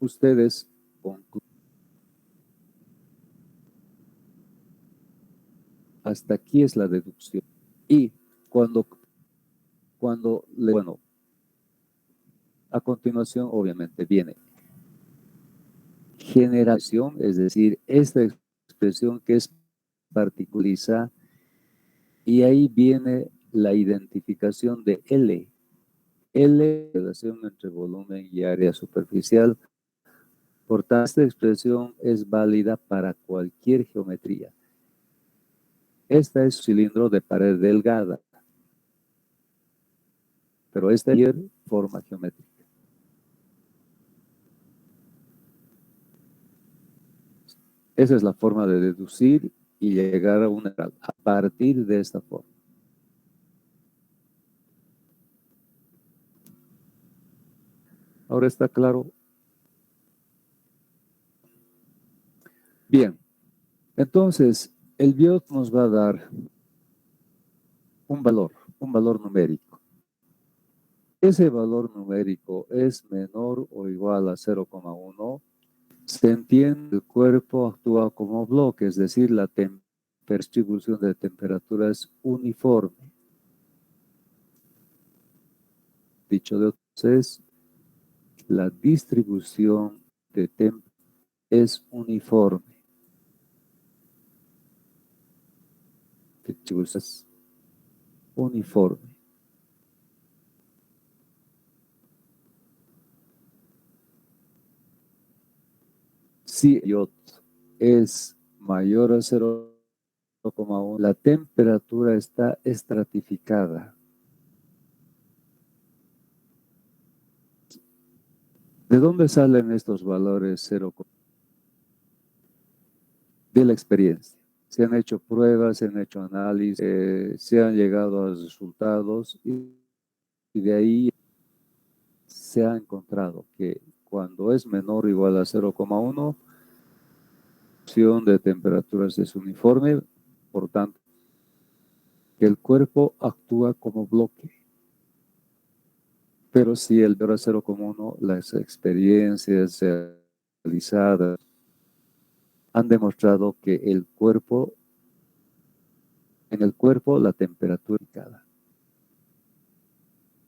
ustedes concluyen. Hasta aquí es la deducción. Y bueno, a continuación obviamente viene generación, es decir, esta expresión que es particulariza, y ahí viene la identificación de L. L, relación entre volumen y área superficial. Por tanto, esta expresión es válida para cualquier geometría. Esta es un cilindro de pared delgada. pero esta es forma geométrica. Esa es la forma de deducir y llegar a una a partir de esta forma. Ahora está claro. Bien, entonces el BIOT nos va a dar un valor numérico. Ese valor numérico es menor o igual a 0,1. Se entiende que el cuerpo actúa como bloque, es decir, la distribución de temperatura es uniforme. Dicho de entonces, la distribución de temperatura es uniforme. Distribución es uniforme. Si IOT es mayor a 0,1, la temperatura está estratificada. ¿De dónde salen estos valores 0? De la experiencia. Se han hecho pruebas, se han hecho análisis, se han llegado a resultados y de ahí se ha encontrado que cuando es menor o igual a 0,1, la función de temperaturas es uniforme, por tanto, que el cuerpo actúa como bloque. Pero si el valor es 0,1, las experiencias realizadas han demostrado que en el cuerpo la temperatura es cada.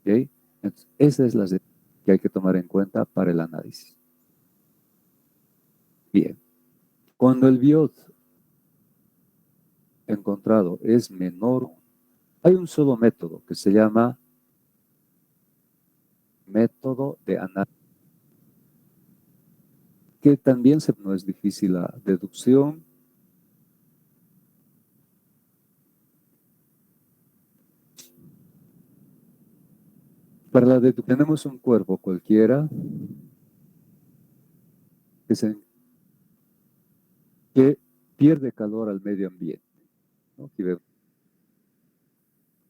¿Okay? Entonces, esa es la que hay que tomar en cuenta para el análisis. Bien. Cuando el BIOT encontrado es menor, hay un solo método que se llama método de análisis, que también no es difícil la deducción. Para la deducción tenemos un cuerpo cualquiera que pierde calor al medio ambiente, ¿no?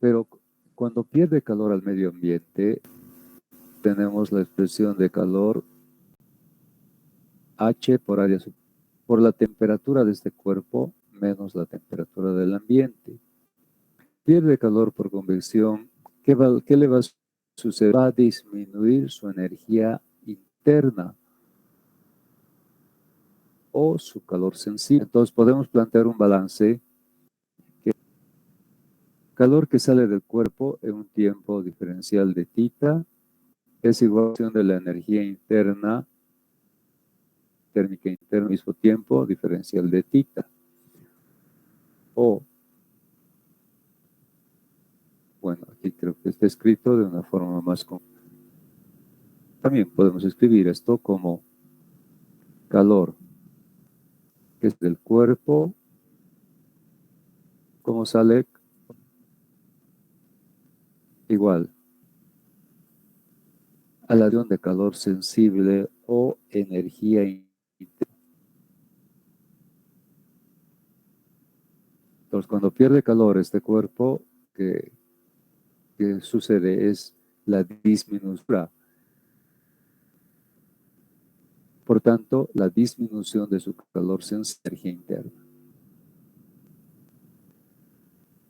Pero cuando pierde calor al medio ambiente, tenemos la expresión de calor H por área por la temperatura de este cuerpo menos la temperatura del ambiente. Pierde calor por convección. ¿Qué le va a suceder? Va a disminuir su energía interna o su calor sensible. Entonces podemos plantear un balance que calor que sale del cuerpo en un tiempo diferencial de θ es igual a de la energía interna térmica interna al mismo tiempo diferencial de θ. O, bueno, aquí creo que está escrito de una forma más compleja. También podemos escribir esto como calor, que es del cuerpo, como sale igual a la de calor sensible o energía interna. Entonces, cuando pierde calor este cuerpo, que sucede es la disminución. Por tanto, la disminución de su calor sensible, energía interna.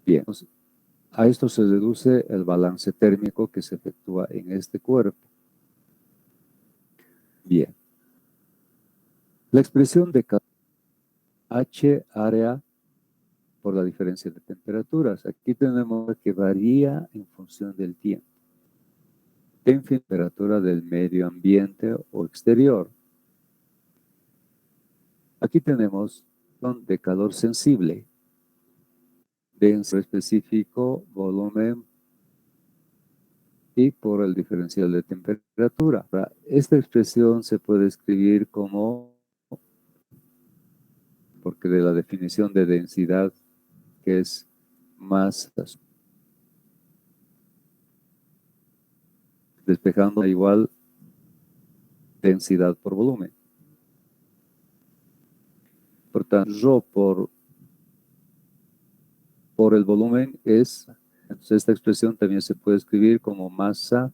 Bien, entonces, a esto se deduce el balance térmico que se efectúa en este cuerpo. Bien. La expresión de calor H área por la diferencia de temperaturas. Aquí tenemos que varía en función del tiempo. En temperatura del medio ambiente o exterior. Aquí tenemos de calor sensible, densidad específico, volumen y por el diferencial de temperatura. Esta expresión se puede escribir como, porque de la definición de densidad, que es masa. despejando igual densidad por volumen. Por tanto, Rho por el volumen es, entonces esta expresión también se puede escribir como masa,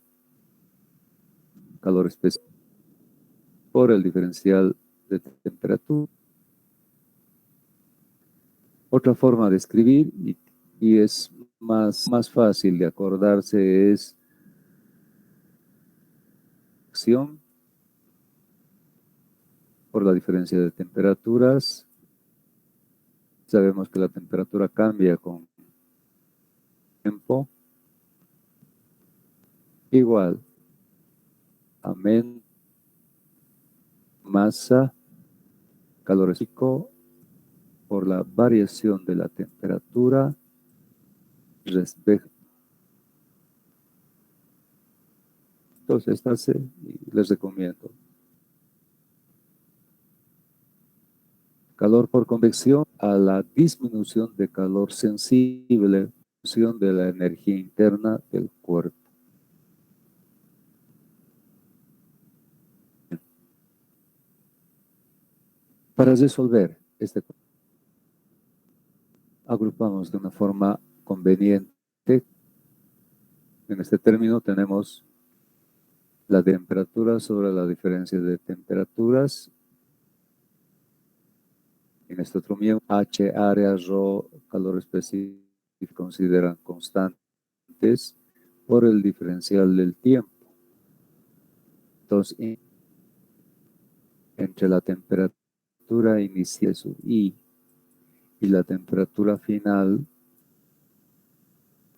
calor específico, por el diferencial de temperatura. Otra forma de escribir, y es más fácil de acordarse, es acción por la diferencia de temperaturas. Sabemos que la temperatura cambia con tiempo. Igual, amén, masa, calor específico por la variación de la temperatura respecto. Entonces, les recomiendo. Calor por convección a la disminución de calor sensible, de la energía interna del cuerpo. Para resolver este problema, agrupamos de una forma conveniente. En este término tenemos la temperatura sobre la diferencia de temperaturas. En este otro miembro, H, área, Rho, calor específico, consideran constantes por el diferencial del tiempo. Entonces, entre la temperatura inicial sub I y la temperatura final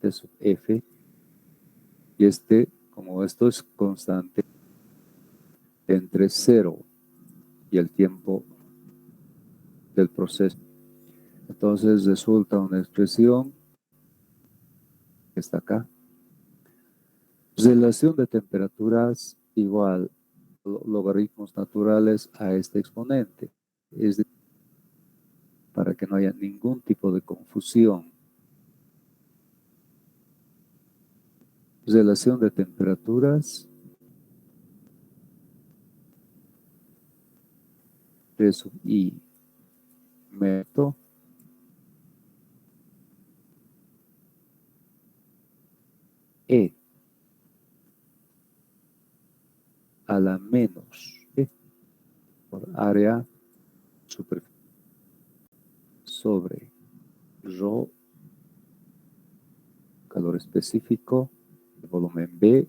de sub F, y como esto es constante, entre 0 y el tiempo del proceso. Entonces resulta una expresión que está acá. Relación de temperaturas igual logaritmos naturales a este exponente. Es decir, para que no haya ningún tipo de confusión. Relación de temperaturas de sub I meto E a la menos E por área superficial sobre Rho, calor específico, el volumen B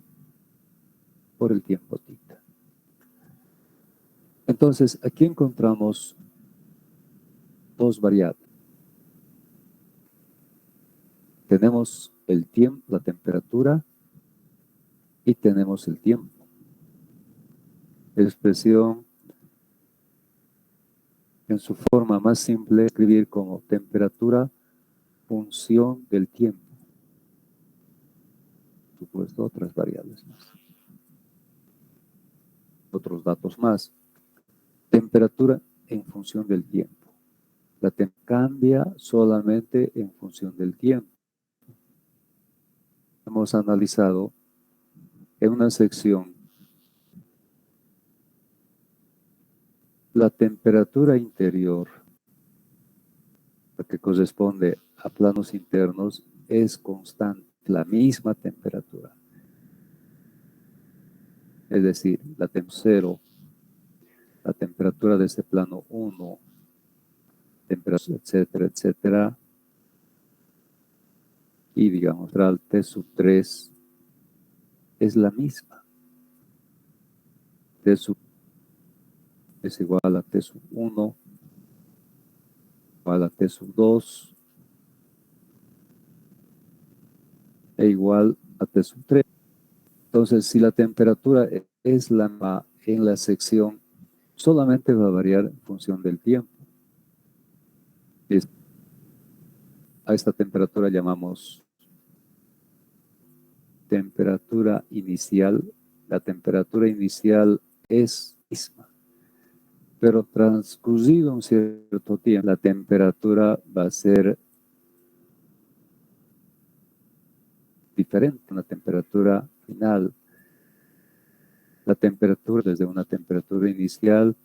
por el tiempo tita. Entonces, aquí encontramos dos variables. Tenemos el tiempo, la temperatura, y tenemos el tiempo. Expresión en su forma más simple, escribir como temperatura función del tiempo. Por supuesto, otras variables más. Otros datos más. Temperatura en función del tiempo. La temperatura cambia solamente en función del tiempo. Hemos analizado en una sección la temperatura interior, la que corresponde a planos internos, es constante, la misma temperatura. Es decir, la temperatura 0, la temperatura de este plano 1, temperatura, etcétera, etcétera. Y digamos, el T sub 3 es la misma. T sub es igual a T sub 1, igual a T sub 2, e igual a T sub 3. Entonces, si la temperatura es la misma en la sección, solamente va a variar en función del tiempo. A esta temperatura llamamos temperatura inicial. La temperatura inicial es misma, pero transcurrido un cierto tiempo, la temperatura va a ser diferente. Una temperatura final la temperatura desde una temperatura inicial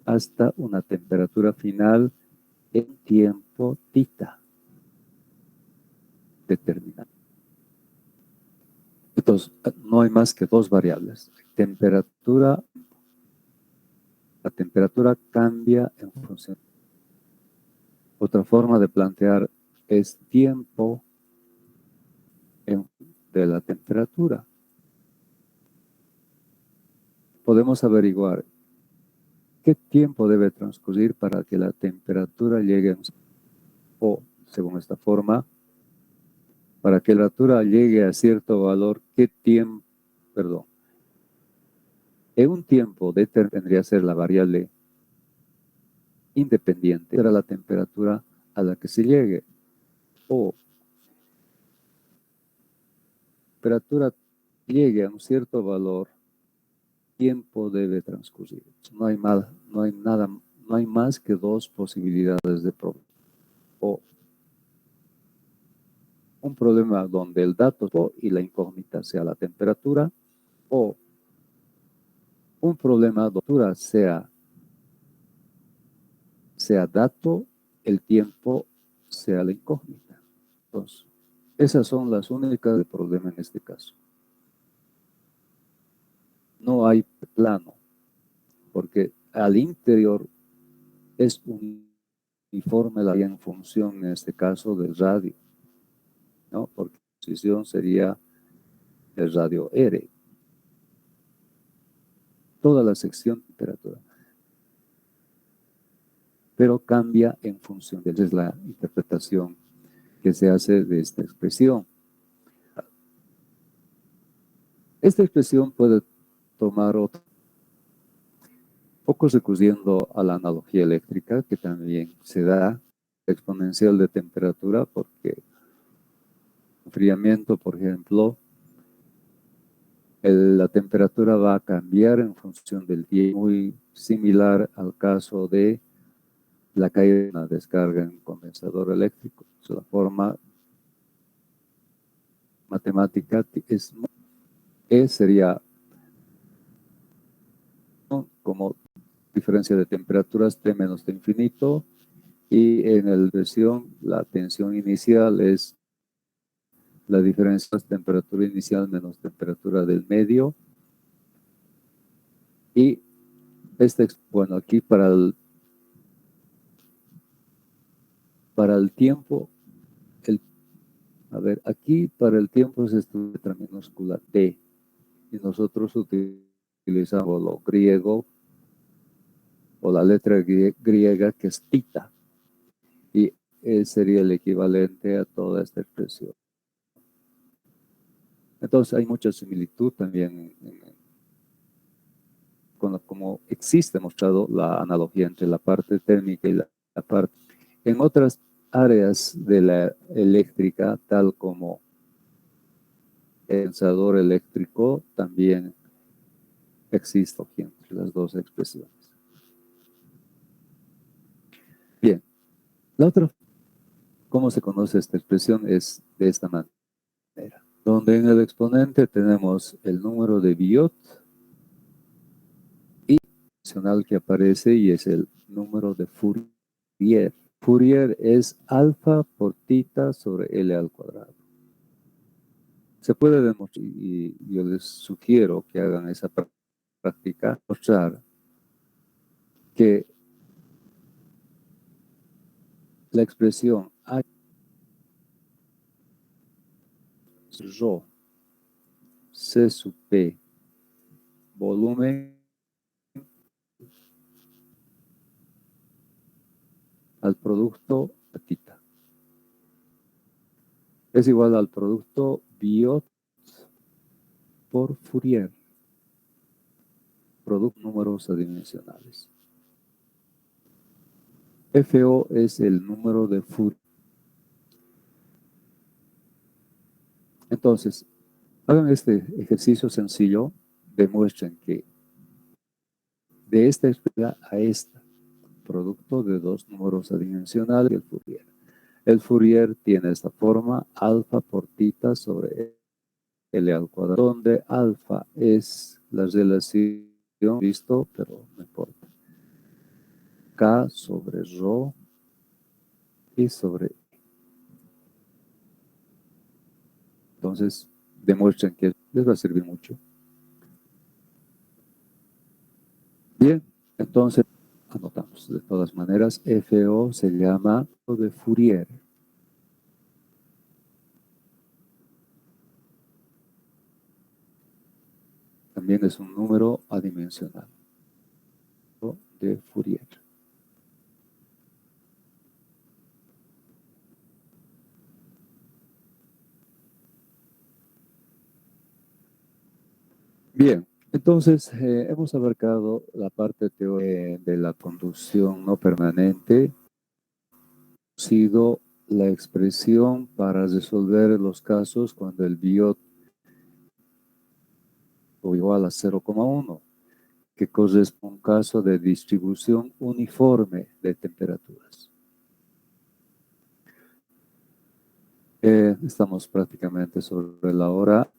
hasta una temperatura final en tiempo θ determinado. Entonces, no hay más que dos variables. Temperatura, la temperatura cambia en función. Otra forma de plantear es tiempo de la temperatura. Podemos averiguar qué tiempo debe transcurrir para que la temperatura llegue, o según esta forma, para que la temperatura llegue a cierto valor, qué tiempo, perdón, en un tiempo tendría que ser la variable independiente, era la temperatura a la que se llegue, o temperatura llegue a un cierto valor, tiempo debe transcurrir. No hay nada, no hay más que dos posibilidades de problema. O un problema donde el dato y la incógnita sea la temperatura, o un problema donde la temperatura sea dato, el tiempo sea la incógnita. Entonces, esas son las únicas de problema en este caso. No hay plano, porque al interior es uniforme la en función, en este caso, del radio, ¿no? Porque la posición sería el radio R. Toda la sección de temperatura. Pero cambia en función. Esa es la interpretación que se hace de esta expresión. Esta expresión puede tomar otra, poco recurriendo a la analogía eléctrica, que también se da exponencial de temperatura, porque enfriamiento, por ejemplo, la temperatura va a cambiar en función del tiempo, muy similar al caso de la caída de una descarga en un condensador eléctrico. La forma matemática sería como diferencia de temperaturas T menos T infinito, y en la expresión la tensión inicial es la diferencia de temperatura inicial menos temperatura del medio. Y bueno, aquí para el tiempo, a ver, aquí para el tiempo es esta letra minúscula T, y nosotros utilizamos lo griego o la letra griega que es θ, y sería el equivalente a toda esta expresión. Entonces hay mucha similitud también con como existe mostrado la analogía entre la parte térmica y la parte. En otras áreas de la eléctrica, tal como el condensador eléctrico, también existe entre las dos expresiones. Bien, la otra, ¿cómo se conoce esta expresión? Es de esta manera, donde en el exponente tenemos el número de Biot y el que aparece, y es el número de Fourier. Fourier es alfa por θ sobre L al cuadrado. Se puede demostrar, y yo les sugiero que hagan esa práctica, mostrar que la expresión H rho C sub P volumen al producto θ es igual al producto Biot por Fourier, producto números adimensionales. FO es el número de Fourier. Entonces, hagan este ejercicio sencillo, demuestren que de esta expresión a esta, producto de dos números adimensionales, el Fourier. El Fourier tiene esta forma, alfa por θ sobre L al cuadrado, donde alfa es la relación visto, pero no importa. K sobre Rho y sobre E. Entonces, demuestren que les va a servir mucho. Bien, entonces anotamos. De todas maneras, FO se llama de Fourier. También es un número adimensional de Fourier. Bien, entonces hemos abarcado la parte teórica de la conducción no permanente, sido la expresión para resolver los casos cuando el biot o igual a 0,1, que corresponde a un caso de distribución uniforme de temperaturas. Estamos prácticamente sobre la hora.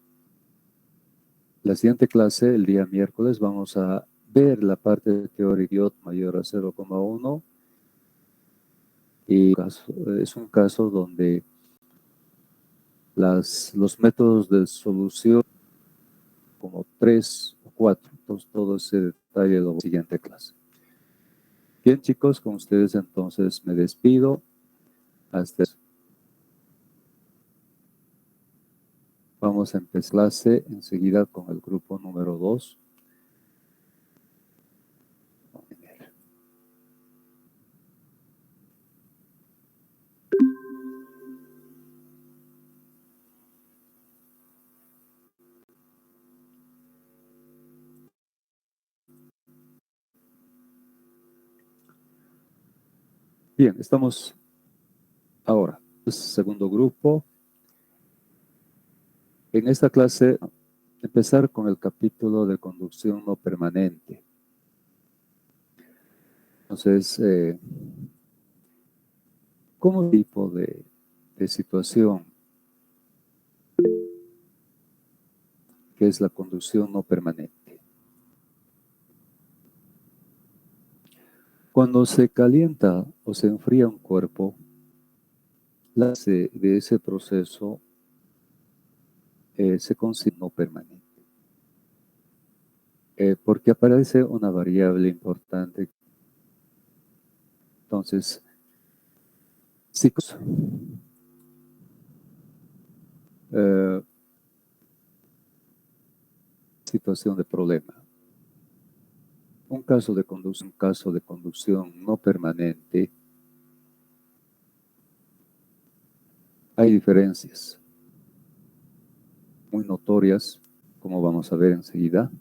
La siguiente clase, el día miércoles, vamos a ver la parte de teoría biot mayor a 0,1 y es un caso donde los métodos de solución como 3 o 4. Entonces, todo ese detalle lo siguiente clase. Bien, chicos, con ustedes entonces me despido. Hasta vamos a empezar clase enseguida con el grupo número 2. Bien, estamos ahora. Segundo grupo. En esta clase, empezar con el capítulo de conducción no permanente. Entonces, ¿cómo tipo de situación que es la conducción no permanente? Cuando se calienta o se enfría un cuerpo, la base de ese proceso se considera no permanente. Porque aparece una variable importante. Entonces, situación de problema. Un caso de conducción no permanente, hay diferencias muy notorias, como vamos a ver enseguida.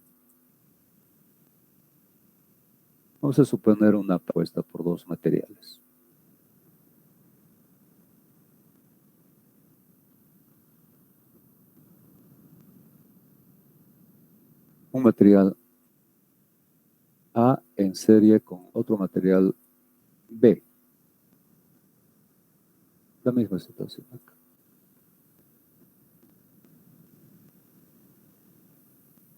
Vamos a suponer una apuesta por dos materiales. Un material A en serie con otro material B. La misma situación acá.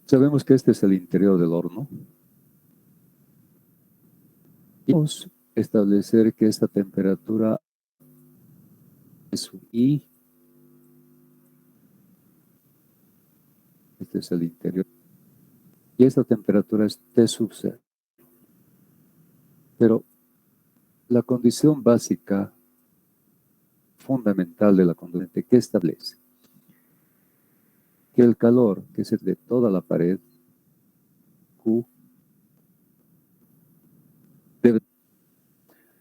Sabemos que este es el interior del horno. Y vamos a establecer que esta temperatura es un I. Este es el interior. Y esta temperatura es T sub 0. Pero la condición básica, fundamental de la conducción, ¿qué establece? Que el calor que es de toda la pared, Q, debe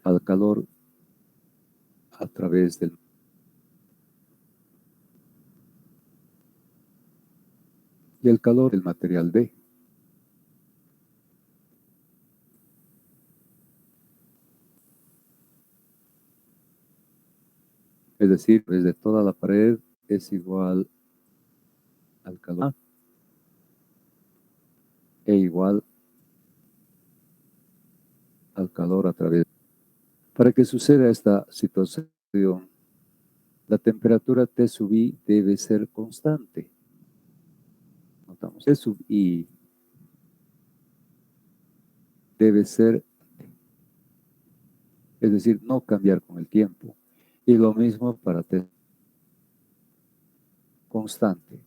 al calor a través del y el calor del material B. Es decir, desde toda la pared es igual al calor A e igual al calor a través. Para que suceda esta situación, la temperatura T sub I debe ser constante. Notamos T sub I debe ser, es decir, no cambiar con el tiempo. Y lo mismo para constante.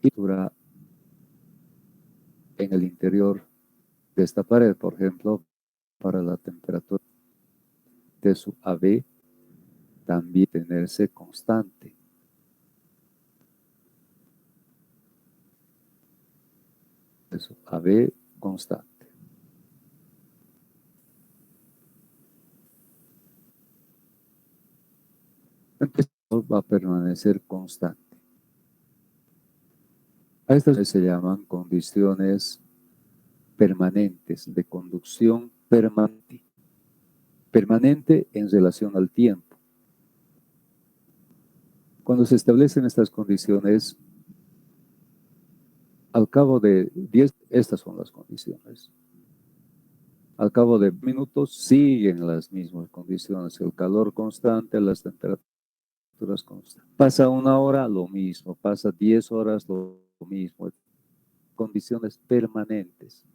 Y dura en el interior de esta pared, por ejemplo, para la temperatura de su AB, también tenerse constante. De su AB constante. Entonces va a permanecer constante. A estas se llaman condiciones permanentes, de conducción permanente. Permanente en relación al tiempo. Cuando se establecen estas condiciones, al cabo de 10, estas son las condiciones. Al cabo de minutos siguen las mismas condiciones, el calor constante, las temperaturas constantes. Pasa una hora, lo mismo, pasa 10 horas, lo mismo. Condiciones permanentes.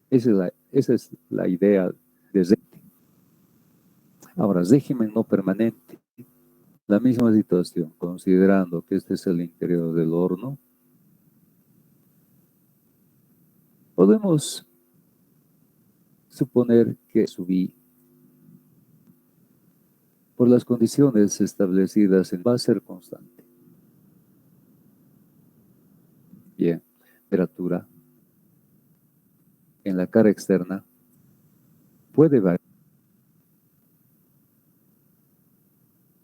Esa es la idea de régimen. Ahora, régimen no permanente. La misma situación, considerando que este es el interior del horno, podemos suponer que subí por las condiciones establecidas va a ser constante. Bien, temperatura en la cara externa puede variar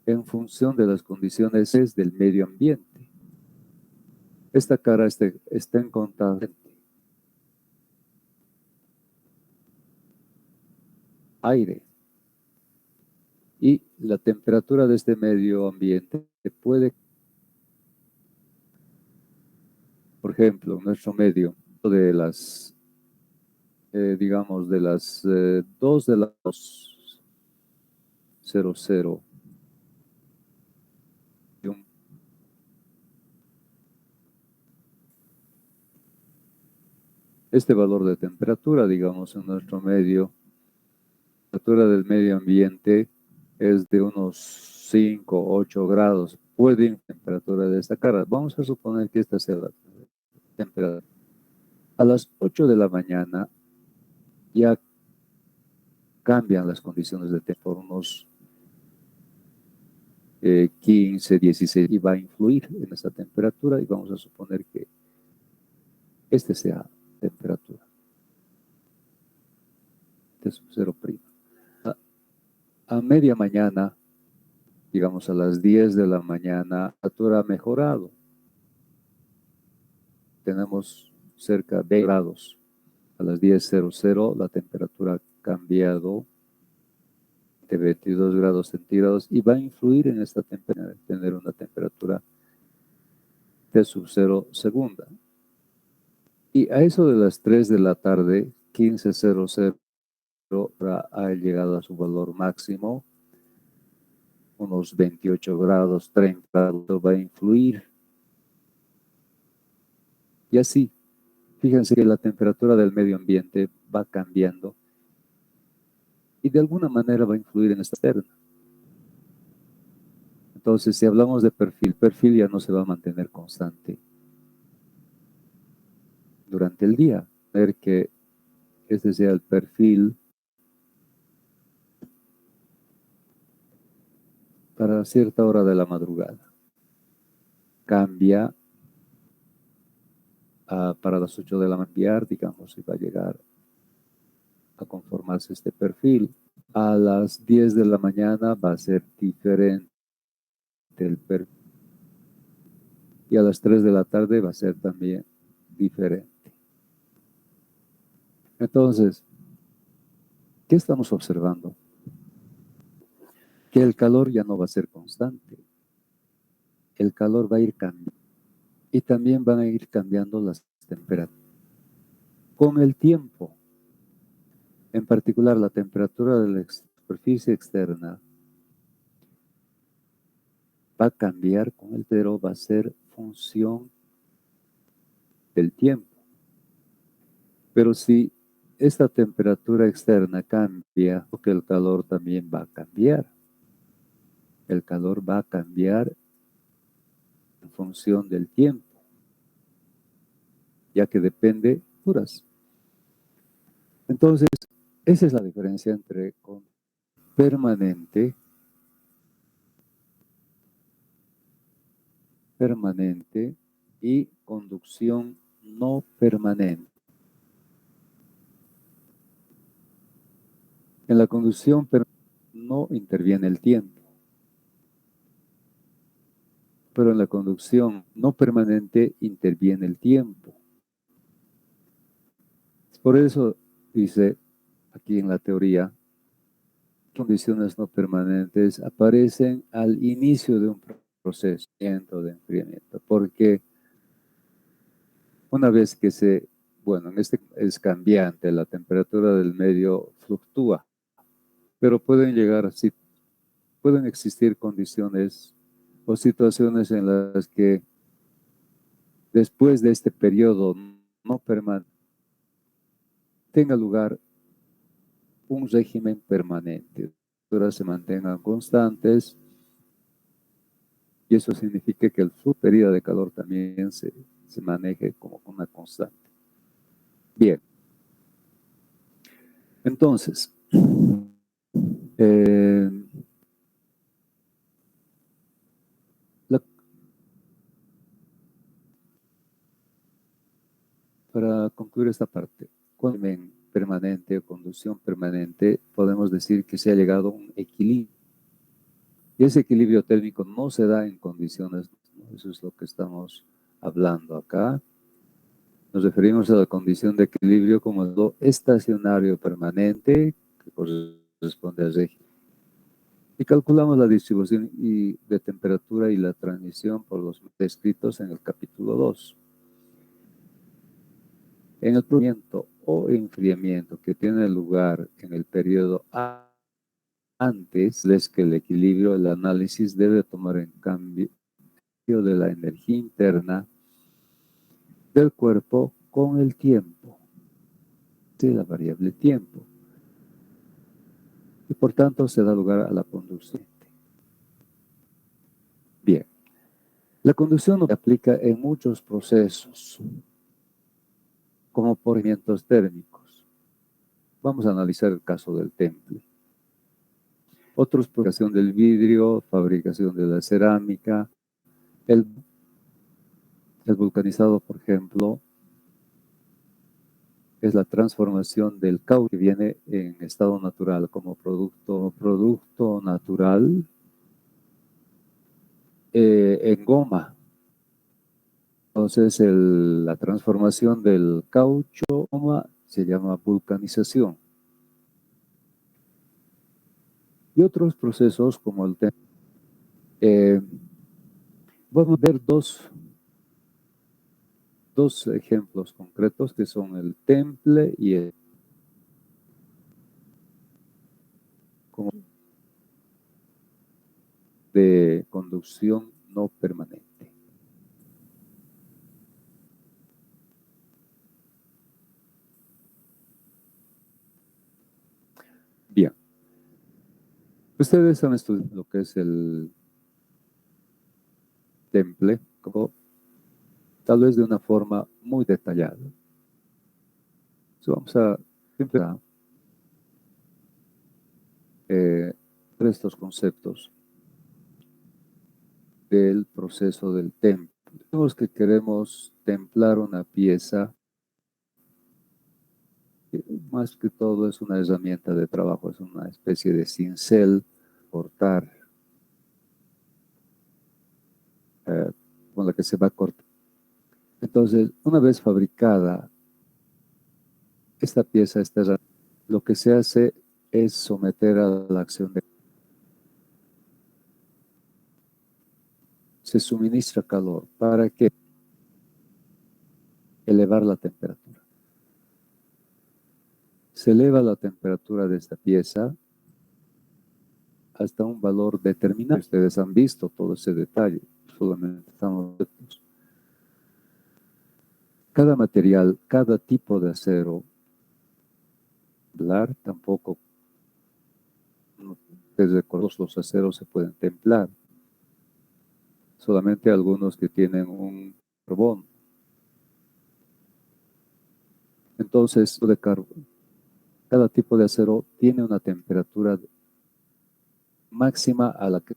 en función de las condiciones del medio ambiente. Esta cara está en constante aire y la temperatura de este medio ambiente puede, por ejemplo, nuestro medio de las digamos de las 2 de las 00 este valor de temperatura, digamos, en nuestro medio, la temperatura del medio ambiente es de unos 5 o 8 grados. Puede la temperatura de esta cara. Vamos a suponer que esta sea la temperatura. A las 8 de la mañana ya cambian las condiciones de tiempo por unos 15, 16 y va a influir en esta temperatura y vamos a suponer que este sea temperatura de su cero prima. A media mañana, digamos a las 10 de la mañana, la temperatura ha mejorado. Tenemos cerca de grados. A las 10:00 la temperatura ha cambiado de 22 grados centígrados y va a influir en esta temperatura, tener una temperatura de sub-cero segunda. Y a eso de las 3 de la tarde, 15:00, ha llegado a su valor máximo, unos 28 grados, 30 grados, va a influir. Y así, fíjense que la temperatura del medio ambiente va cambiando y de alguna manera va a influir en esta externa. Entonces, si hablamos de perfil ya no se va a mantener constante durante el día. Ver que este sea el perfil para cierta hora de la madrugada. Cambia para las 8 de la mañana, digamos, y va a llegar a conformarse este perfil. A las 10 de la mañana va a ser diferente el perfil. Y a las 3 de la tarde va a ser también diferente. Entonces, ¿qué estamos observando? Que el calor ya no va a ser constante. El calor va a ir cambiando. Y también van a ir cambiando las temperaturas. Con el tiempo, en particular la temperatura de la superficie externa, va a cambiar con el pero va a ser función del tiempo. Pero si esta temperatura externa cambia, porque el calor también va a cambiar. El calor va a cambiar en función del tiempo, ya que depende de temperaturas. Entonces, esa es la diferencia entre permanente y conducción no permanente. En la conducción no interviene el tiempo, pero en la conducción no permanente interviene el tiempo. Por eso dice aquí en la teoría, condiciones no permanentes aparecen al inicio de un proceso de enfriamiento, porque una vez que en este es cambiante, la temperatura del medio fluctúa, pero pueden existir condiciones o situaciones en las que después de este periodo no permanente tenga lugar un régimen permanente. Las temperaturas se mantengan constantes y eso significa que el periodo de calor también se maneje como una constante. Bien. Entonces, para concluir esta parte, régimen permanente o conducción permanente, podemos decir que se ha llegado a un equilibrio. Y ese equilibrio térmico no se da en condiciones, ¿no? Eso es lo que estamos hablando acá. Nos referimos a la condición de equilibrio como lo estacionario permanente, que corresponde al régimen. Y calculamos la distribución de temperatura y la transmisión por los descritos en el capítulo 2. En el enfriamiento o enfriamiento que tiene lugar en el periodo antes, es que el equilibrio, el análisis debe tomar en cambio de la energía interna del cuerpo con el tiempo, de la variable tiempo. Y por tanto se da lugar a la conducción. Bien, la conducción se aplica en muchos procesos, como por movimientos térmicos. Vamos a analizar el caso del temple. Otros, fabricación del vidrio, fabricación de la cerámica, el vulcanizado, por ejemplo, es la transformación del caucho que viene en estado natural como producto natural en goma. Entonces, la transformación del caucho en goma se llama vulcanización. Y otros procesos como el temple. Vamos a ver dos ejemplos concretos que son el temple y el de conducción no permanente. Bien. Ustedes han estudiado lo que es el temple, como tal vez de una forma muy detallada. Entonces vamos a empezar estos conceptos del proceso del temple. Digamos que queremos templar una pieza, que más que todo es una herramienta de trabajo, es una especie de cincel, cortar, con la que se va a cortar. Entonces, una vez fabricada esta pieza, lo que se hace es someter a la acción de... Se suministra calor para que elevar la temperatura. Se eleva la temperatura de esta pieza hasta un valor determinado. Ustedes han visto todo ese detalle, solamente estamos... Cada material, cada tipo de acero tampoco, desde los aceros se pueden templar, solamente algunos que tienen un carbón. Entonces, cada tipo de acero tiene una temperatura máxima a la que,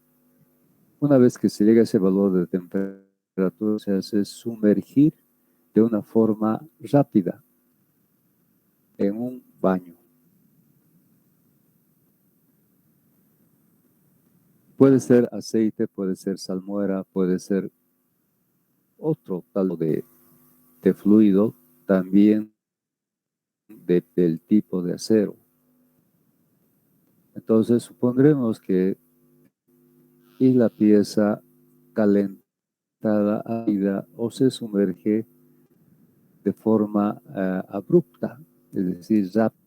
una vez que se llega a ese valor de temperatura, se hace sumergir de una forma rápida en un baño. Puede ser aceite, puede ser salmuera, puede ser otro tal de fluido, también del tipo de acero. Entonces, supondremos que y la pieza calentada ávida o se sumerge de forma abrupta, es decir, rápida.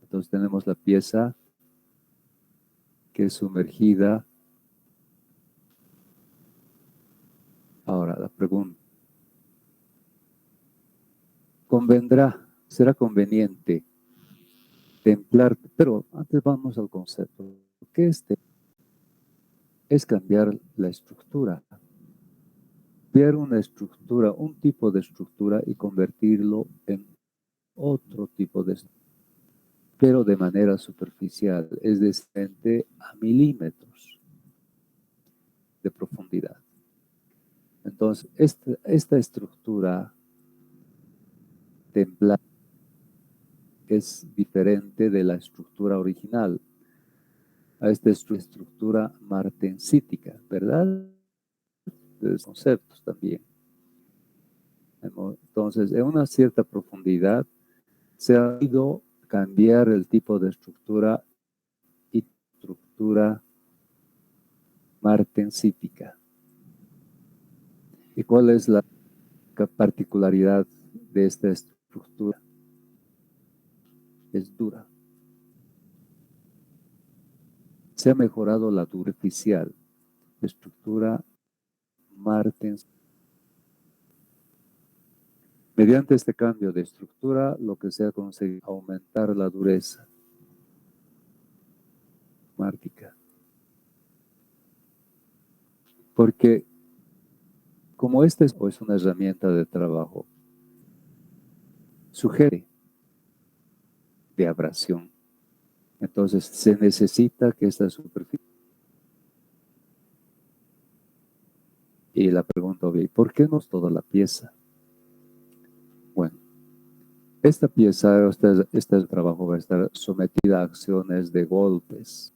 Entonces tenemos la pieza que es sumergida. Ahora la pregunta, será conveniente templar, pero antes vamos al concepto. ¿Qué es cambiar la estructura? Cambiar una estructura, un tipo de estructura y convertirlo en otro tipo de estructura, pero de manera superficial, es decir, a milímetros de profundidad. Entonces, esta estructura templada es diferente de la estructura original, a esta estructura martensítica, ¿verdad? De los conceptos también. Entonces, en una cierta profundidad se ha ido a cambiar el tipo de estructura y estructura martensítica. ¿Y cuál es la particularidad de esta estructura? Es dura. Se ha mejorado la dureza artificial, estructura martensítica. Mediante este cambio de estructura, lo que se ha conseguido es aumentar la dureza mártica. Porque como esta es una herramienta de trabajo, sugiere de abrasión. Entonces se necesita que esta superficie. Y la pregunta obvia, ¿por qué no es toda la pieza? Bueno, esta pieza, este trabajo va a estar sometida a acciones de golpes.